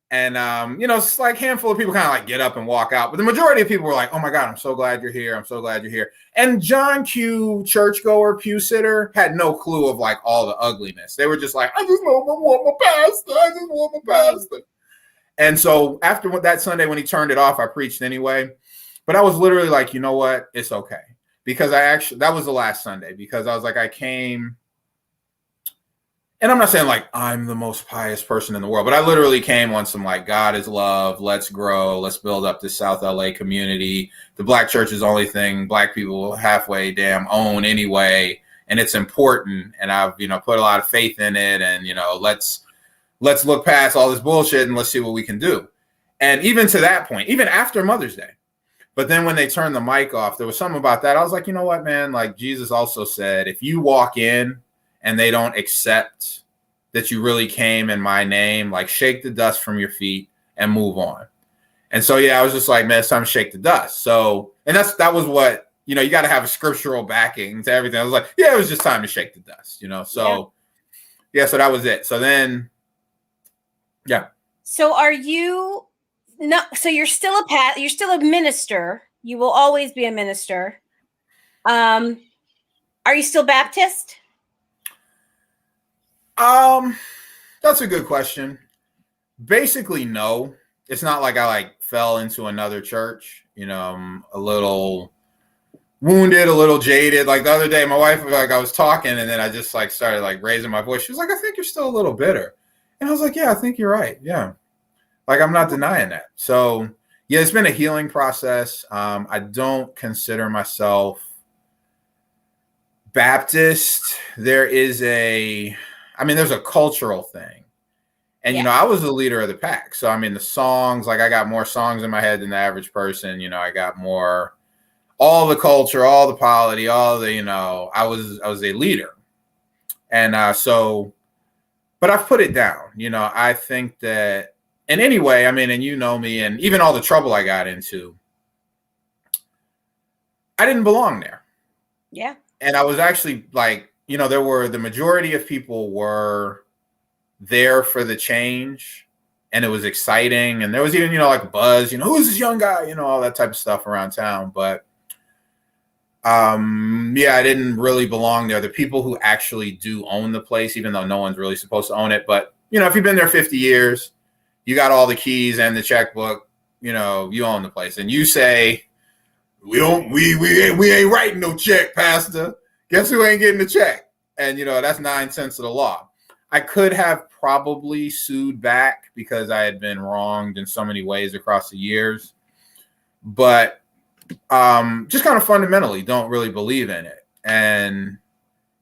And, it's like a handful of people kind of like get up and walk out. But the majority of people were like, oh, my God, I'm so glad you're here. I'm so glad you're here. And John Q, churchgoer, pew sitter, had no clue of like all the ugliness. They were just like, I just want my pastor. I just want my pastor. And so after that Sunday when he turned it off, I preached anyway. But I was literally like, you know what? It's okay. Because that was the last Sunday, because I was like, I came, and I'm not saying like I'm the most pious person in the world, but I literally came on some like, God is love, let's grow, let's build up this South LA community. The Black church is the only thing Black people halfway damn own anyway, and it's important, and I've put a lot of faith in it, and let's look past all this bullshit and let's see what we can do. And even to that point, even after Mother's Day. But then when they turned the mic off, there was something about that. I was like, you know what, man? Like Jesus also said, if you walk in and they don't accept that you really came in my name, like shake the dust from your feet and move on. And so, yeah, I was just like, man, it's time to shake the dust. So, and that was what, you got to have a scriptural backing to everything. I was like, yeah, it was just time to shake the dust, So, yeah, so that was it. So then, yeah. So are you so you're still you're still a minister. You will always be a minister. Are you still Baptist? That's a good question. Basically, no. It's not like I like fell into another church. I'm a little wounded, a little jaded. Like the other day, my wife, like I was talking, and then I just like started like raising my voice. She was like, I think you're still a little bitter. And I was like, yeah, I think you're right. Yeah. Like, I'm not denying that. So, yeah, it's been a healing process. I don't consider myself Baptist. There's a cultural thing. And, Yeah. I was the leader of the pack. So, I mean, the songs, like I got more songs in my head than the average person. I got more, all the culture, all the polity, all the, I was a leader. And but I've put it down. I think that, and anyway, I mean, and me, and even all the trouble I got into, I didn't belong there. Yeah. And I was actually like, the majority of people were there for the change, and it was exciting. And there was even, like buzz, who's this young guy, all that type of stuff around town. But I didn't really belong there. The people who actually do own the place, even though no one's really supposed to own it. But, if you've been there 50 years, you got all the keys and the checkbook, you own the place. And you say, we ain't writing no check, Pastor. Guess who ain't getting the check? And, that's 9 cents of the law. I could have probably sued back because I had been wronged in so many ways across the years. But just kind of fundamentally don't really believe in it. And,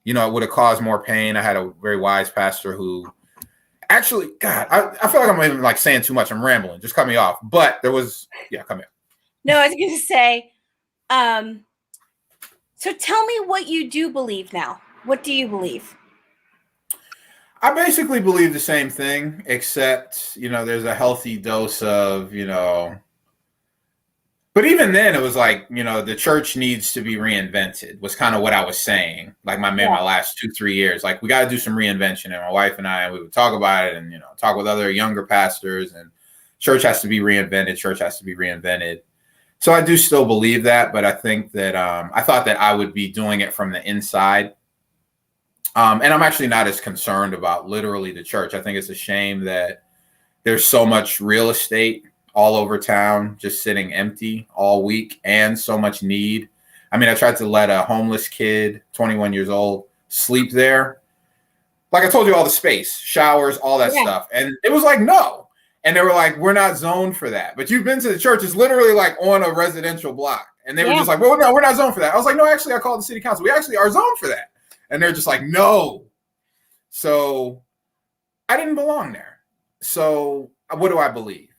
it would have caused more pain. I had a very wise pastor who actually, God, I feel like I'm even like saying too much. I'm rambling. Just cut me off. But there was, come here. No, I was going to say, so tell me what you do believe now. What do you believe? I basically believe the same thing, except, there's a healthy dose of, but even then it was like, the church needs to be reinvented was kind of what I was saying. Like my last 2-3 years, like we got to do some reinvention. And my wife and I, we would talk about it and, talk with other younger pastors, and church has to be reinvented. Church has to be reinvented. So I do still believe that, but I think that I thought that I would be doing it from the inside. And I'm actually not as concerned about literally the church. I think it's a shame that there's so much real estate all over town just sitting empty all week, and so much need. I mean, I tried to let a homeless kid, 21 years old, sleep there. Like I told you, all the space, showers, all that stuff. And it was like, no. And they were like, we're not zoned for that. But you've been to the church. It's literally like on a residential block. And they were just like, well, no, we're not zoned for that. I was like, no, actually, I called the city council. We actually are zoned for that. And they're just like, no. So I didn't belong there. So what do I believe?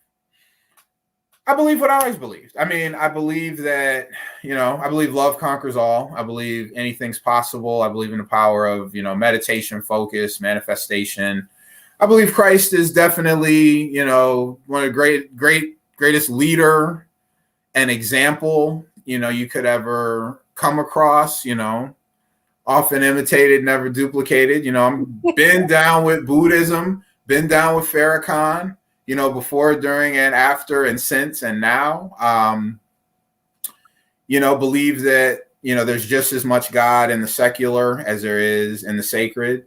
I believe what I always believed. I mean, I believe that, I believe love conquers all. I believe anything's possible. I believe in the power of, meditation, focus, manifestation. I believe Christ is definitely, one of the greatest leader and example, you could ever come across, often imitated, never duplicated. I'm been down with Buddhism, been down with Farrakhan, before, during, and after, and since, and now. Believe that, there's just as much God in the secular as there is in the sacred.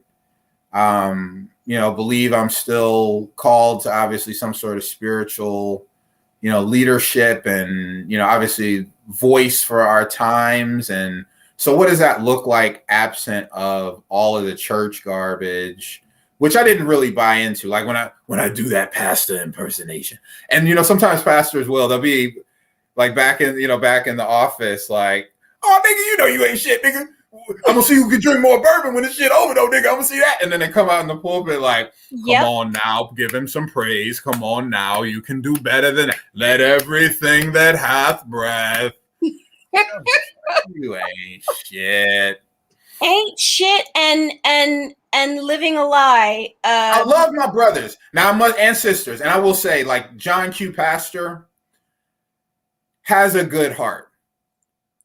Believe I'm still called to obviously some sort of spiritual, leadership and, obviously voice for our times. And so what does that look like absent of all of the church garbage, which I didn't really buy into? Like when I do that pastor impersonation, and, sometimes pastors they'll be like back in the office, like, oh, nigga, you ain't shit, nigga. I'm gonna see who can drink more bourbon when this shit over, though, nigga. I'm gonna see that. And then they come out in the pulpit like, come on now, give him some praise. Come on now, you can do better than that. Let everything that hath breath. You ain't shit. Ain't shit and living a lie. I love my brothers now, and sisters, and I will say, like, John Q. Pastor has a good heart.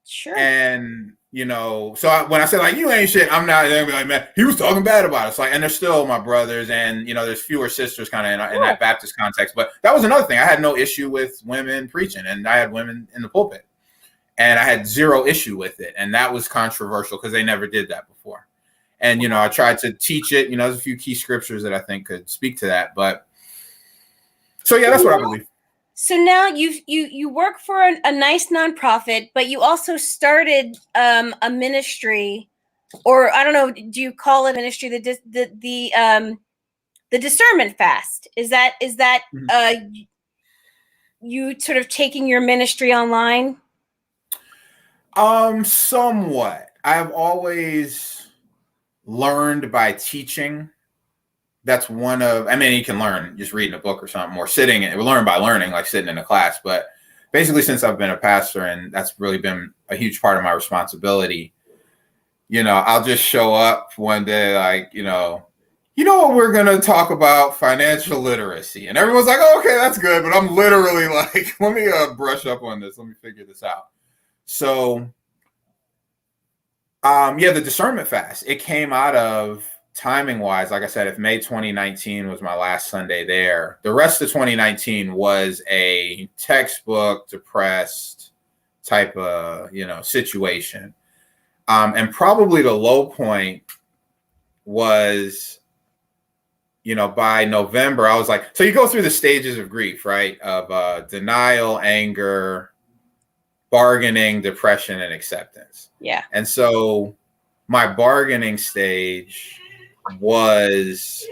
Sure. And so when I say like you ain't shit, I'm not gonna be like, man, he was talking bad about us. Like, and they're still my brothers, and there's fewer sisters kind of in that Baptist context. But that was another thing. I had no issue with women preaching, and I had women in the pulpit, and I had zero issue with it. And that was controversial because they never did that before. And I tried to teach it. There's a few key scriptures that I think could speak to that. But so that's what I believe. So now you work for a nice nonprofit, but you also started a ministry, or I don't know, do you call it ministry? The discernment fast. Is that you sort of taking your ministry online? Somewhat. I've always learned by teaching. that's one of, I mean, you can learn just reading a book or something, or sitting, and we learn by learning, like sitting in a class. But basically, since I've been a pastor, and that's really been a huge part of my responsibility, I'll just show up one day, like, what we're going to talk about? Financial literacy. And everyone's like, oh, okay, that's good. But I'm literally like, let me brush up on this. Let me figure this out. So, the discernment fast, it came out of, timing wise, like I said, if May 2019 was my last Sunday there, the rest of 2019 was a textbook depressed type of, situation. And probably the low point was, by November, I was like, so you go through the stages of grief, right? Of denial, anger, bargaining, depression, and acceptance. Yeah. And so my bargaining stage was,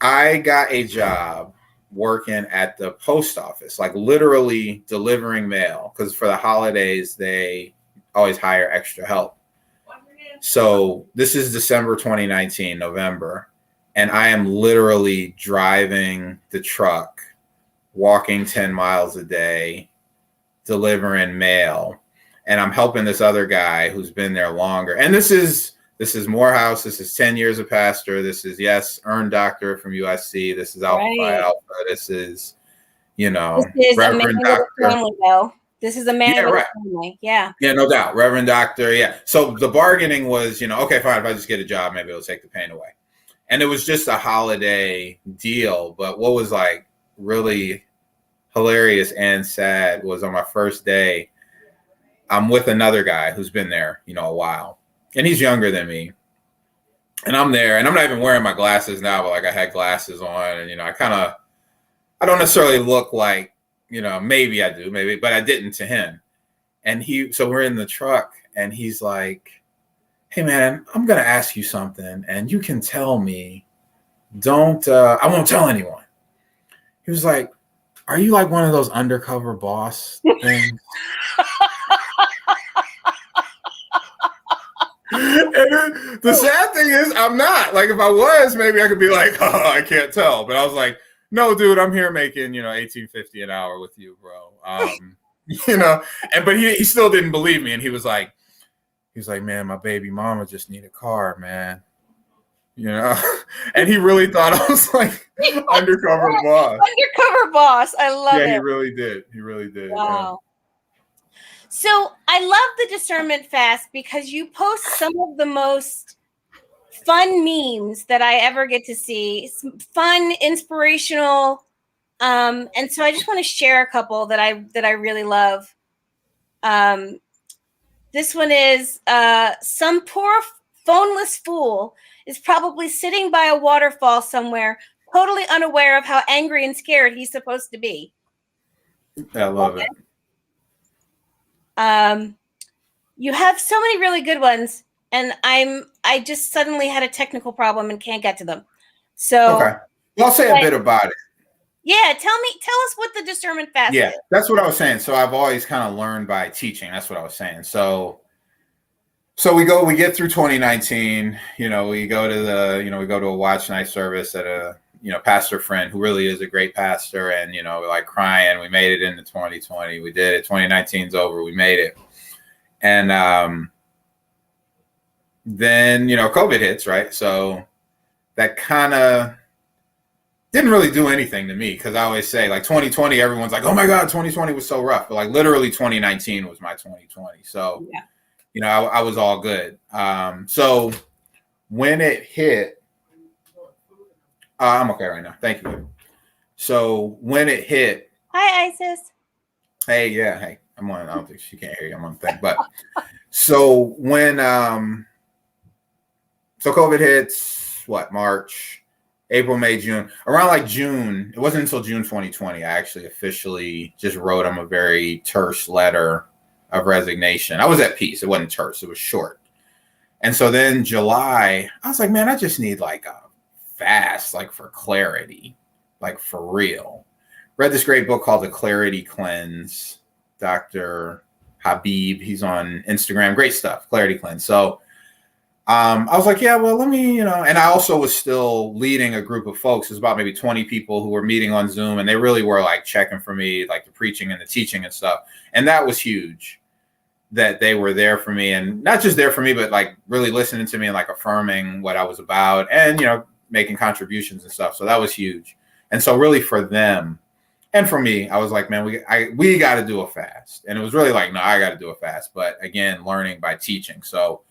I got a job working at the post office, like literally delivering mail, because for the holidays, they always hire extra help. So this is December 2019, November, and I am literally driving the truck, walking 10 miles a day, delivering mail, and I'm helping this other guy who's been there longer. And this is Morehouse. This is 10 years of pastor. This is, earned doctorate from USC. This is Alpha Phi Alpha. This is, this is Reverend Doctor. Family, though. This is a man with a family. Yeah. Yeah, no doubt. Reverend Doctor. Yeah. So the bargaining was, okay, fine. If I just get a job, maybe it'll take the pain away. And it was just a holiday deal. But what was like really hilarious and sad was on my first day, I'm with another guy who's been there, a while. And he's younger than me. And I'm there, and I'm not even wearing my glasses now, but like I had glasses on, and I don't necessarily look like, maybe I do, maybe, but I didn't to him. And so we're in the truck, and he's like, hey man, I'm gonna ask you something, and you can tell me. I won't tell anyone. He was like, are you like one of those undercover boss things? And the sad thing is, I'm not. Like, if I was, maybe I could be like, oh, I can't tell. But I was like, no, dude, I'm here making, $18.50 an hour with you, bro. But he still didn't believe me. And he was like, man, my baby mama just need a car, man. And he really thought I was like undercover boss. Undercover boss. I love it. Yeah, he really did. He really did. Wow. Yeah. So I love the discernment fast because you post some of the most fun memes that I ever get to see. Some fun, inspirational, and so I just want to share a couple that I really love. This one is some poor phoneless fool is probably sitting by a waterfall somewhere, totally unaware of how angry and scared he's supposed to be. I love it. You have so many really good ones, and I just suddenly had a technical problem and can't get to them. So okay, well, I'll say a bit about it. Yeah, tell us what the discernment fast is. That's what I was saying. So I've always kind of learned by teaching. That's what I was saying. So we get through 2019. We go to a watch night service at a pastor friend who really is a great pastor, and we're like crying. We made it into 2020. We did it. 2019's over. We made it. And then COVID hits, right? So that kind of didn't really do anything to me, because I always say, like, 2020, everyone's like, oh my God, 2020 was so rough. But like literally 2019 was my 2020. So I was all good. So when it hit, I'm okay right now. Thank you. So when it hit. Hi, Isis. Hey, yeah. Hey, I'm on. I don't think she can't hear you. I'm on the thing. But so when, so COVID hits, March, April, May, June. Around like June, it wasn't until June 2020, I actually officially just wrote him a very terse letter of resignation. I was at peace. It wasn't terse. It was short. And so then July, I was like, man, I just need like a fast, like for clarity, like for real. Read this great book called The Clarity Cleanse, Dr. Habib. He's on Instagram. Great stuff, Clarity Cleanse. So I was like, yeah, well, let me, and I also was still leading a group of folks. It was about maybe 20 people who were meeting on Zoom, and they really were like checking for me, like the preaching and the teaching and stuff. And that was huge that they were there for me, and not just there for me, but like really listening to me and like affirming what I was about and, making contributions and stuff. So that was huge. And so really for them and for me, I was like, man, we got to do a fast. And it was really like, no, I got to do a fast. But again, learning by teaching. So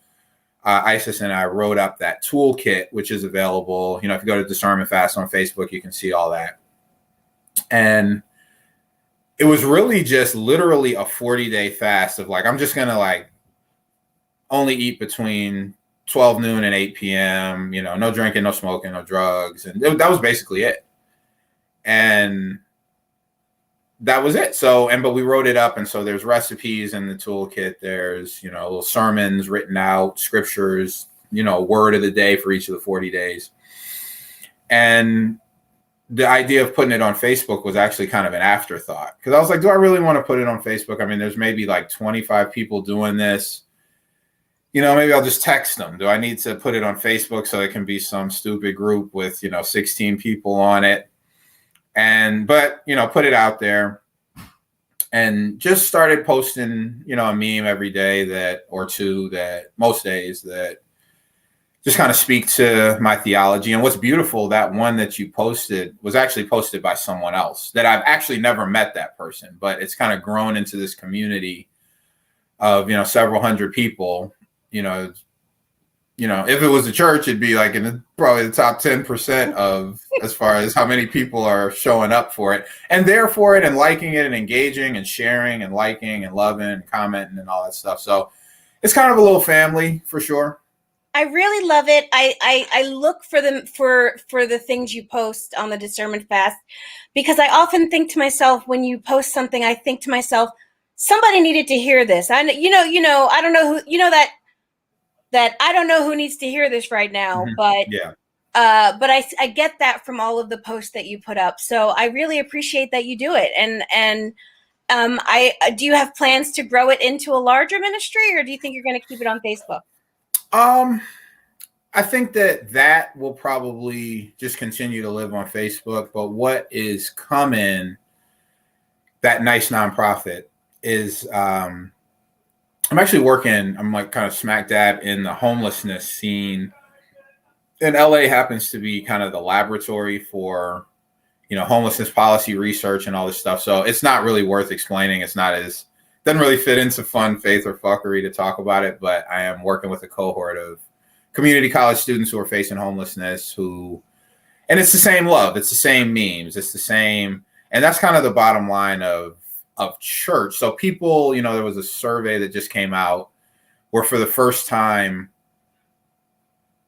Isis and I wrote up that toolkit, which is available. If you go to Discernment Fast on Facebook, you can see all that. And it was really just literally a 40-day fast of like, I'm just going to like only eat between 12 noon and 8 p.m., no drinking, no smoking, no drugs. And that was basically it. And that was it. But we wrote it up. And so there's recipes in the toolkit. There's, little sermons written out, scriptures, word of the day for each of the 40 days. And the idea of putting it on Facebook was actually kind of an afterthought, because I was like, do I really want to put it on Facebook? I mean, there's maybe like 25 people doing this. Maybe I'll just text them. Do I need to put it on Facebook so it can be some stupid group with, 16 people on it? But put it out there and just started posting, a meme every day or two that most days that just kind of speak to my theology. And what's beautiful, that one that you posted was actually posted by someone else that I've actually never met that person, but it's kind of grown into this community of, several hundred people. If it was a church, it'd be like in probably the top 10% of as far as how many people are showing up for it and there for it and liking it and engaging and sharing and liking and loving and commenting and all that stuff. So it's kind of a little family for sure. I really love it. I look for them for the things you post on the Discernment Fast, because I often think to myself, when you post something, I think to myself, somebody needed to hear this. I don't know who, that I don't know who needs to hear this right now, but yeah. But I get that from all of the posts that you put up. So I really appreciate that you do it. And do you have plans to grow it into a larger ministry, or do you think you're going to keep it on Facebook? I think that will probably just continue to live on Facebook. But what is coming, that nice nonprofit, is I'm actually working, I'm like kind of smack dab in the homelessness scene. And LA happens to be kind of the laboratory for, homelessness policy research and all this stuff. So it's not really worth explaining. Doesn't really fit into fun, faith, or fuckery to talk about it. But I am working with a cohort of community college students who are facing homelessness and it's the same love. It's the same memes. It's the same. And that's kind of the bottom line of church. So people, there was a survey that just came out where for the first time,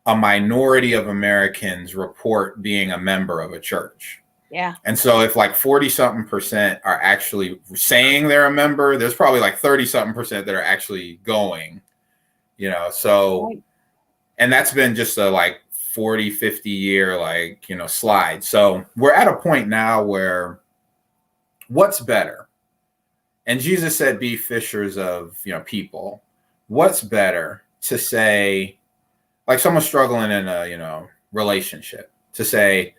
a minority of Americans report being a member of a church. Yeah. And so if like 40-something% are actually saying they're a member, there's probably like 30-something% that are actually going, so, right. And that's been just a like 40, 50 year, slide. So we're at a point now where what's better? And Jesus said, be fishers of, people. What's better to say, like someone struggling in a, relationship, to say,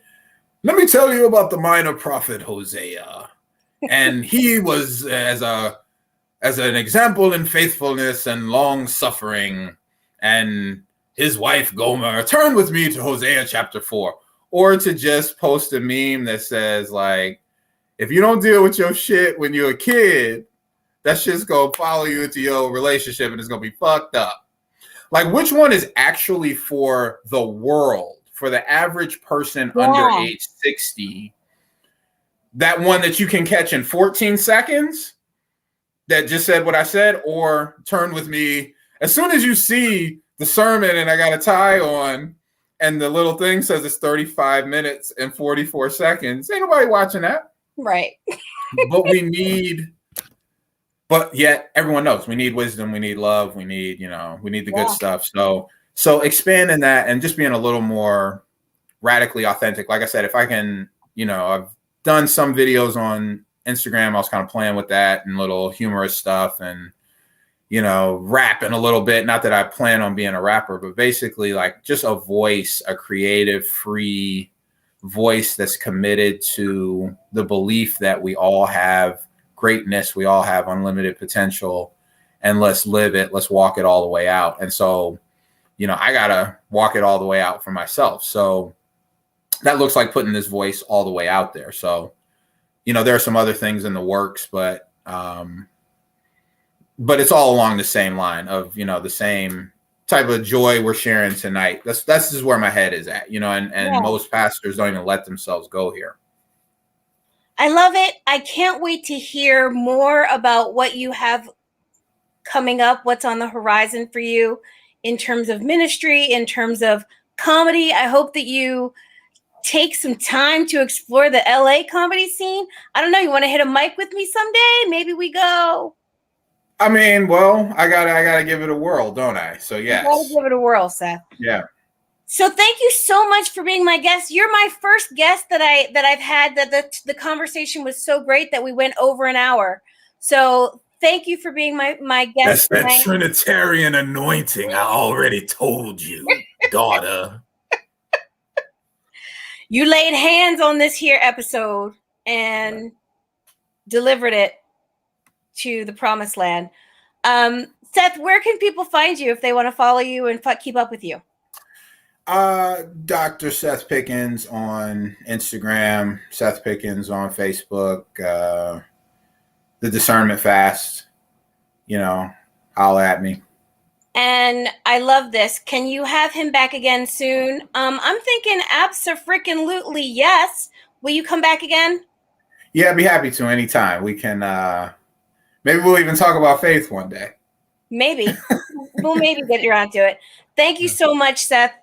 let me tell you about the minor prophet Hosea. And he was as an example in faithfulness and long suffering, and his wife Gomer. Turn with me to Hosea chapter 4. Or to just post a meme that says, like, if you don't deal with your shit when you're a kid, that shit's going to follow you into your relationship and it's going to be fucked up. Like, which one is actually for the world, for the average person under age 60? That one that you can catch in 14 seconds that just said what I said, or turn with me. As soon as you see the sermon and I got a tie on and the little thing says it's 35 minutes and 44 seconds, ain't nobody watching that. Right. But yet everyone knows we need wisdom, we need love, we need the good stuff. So expanding that and just being a little more radically authentic. Like I said, if I can, I've done some videos on Instagram. I was kind of playing with that and little humorous stuff. And, rapping a little bit. Not that I plan on being a rapper, but basically like just a voice, a creative, free voice that's committed to the belief that we all have greatness, we all have unlimited potential, and let's live it, let's walk it all the way out. And so, I gotta walk it all the way out for myself. So that looks like putting this voice all the way out there. So, there are some other things in the works, but it's all along the same line of, the same type of joy we're sharing tonight. That's just where my head is at, and most pastors don't even let themselves go here. I love it. I can't wait to hear more about what you have coming up, what's on the horizon for you in terms of ministry, in terms of comedy. I hope that you take some time to explore the LA comedy scene. I don't know. You want to hit a mic with me someday? Maybe we go. I mean, well, I gotta give it a whirl, don't I? So yes. You gotta give it a whirl, Seth. Yeah. So thank you so much for being my guest. You're my first guest that I've had that the conversation was so great that we went over an hour. So thank you for being my guest. That's that Trinitarian anointing I already told you, daughter. You laid hands on this here episode and delivered it to the promised land. Seth, where can people find you if they want to follow you and keep up with you? Dr. Seth Pickens on Instagram, Seth Pickens on Facebook, the Discernment Fast, holla at me. And I love this. Can you have him back again soon? I'm thinking abso-freaking-lutely yes. Will you come back again? Yeah, I'd be happy to anytime. We can, maybe we'll even talk about faith one day. Maybe. We'll maybe get around to it. Thank you so much, Seth.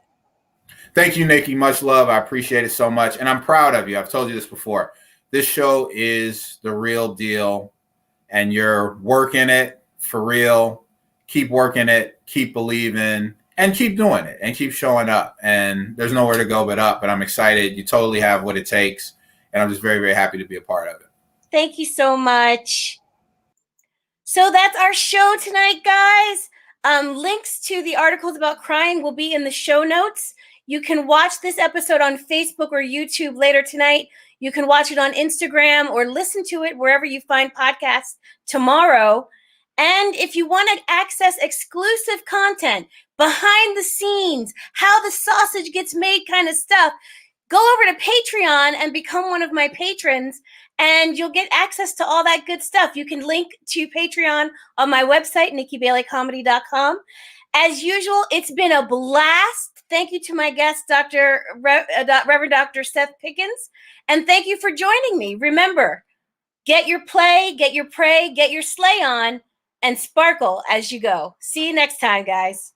Thank you, Nikki. Much love. I appreciate it so much. And I'm proud of you. I've told you this before. This show is the real deal. And you're working it for real. Keep working it. Keep believing. And keep doing it. And keep showing up. And there's nowhere to go but up. But I'm excited. You totally have what it takes. And I'm just very, very happy to be a part of it. Thank you so much. So that's our show tonight, guys. Links to the articles about crying will be in the show notes. You can watch this episode on Facebook or YouTube later tonight. You can watch it on Instagram or listen to it wherever you find podcasts tomorrow. And if you want to access exclusive content, behind the scenes, how the sausage gets made kind of stuff, go over to Patreon and become one of my patrons, and you'll get access to all that good stuff. You can link to Patreon on my website, nikkibaileycomedy.com. As usual, it's been a blast. Thank you to my guest, Reverend Dr. Seth Pickens. And thank you for joining me. Remember, get your play, get your pray, get your slay on, and sparkle as you go. See you next time, guys.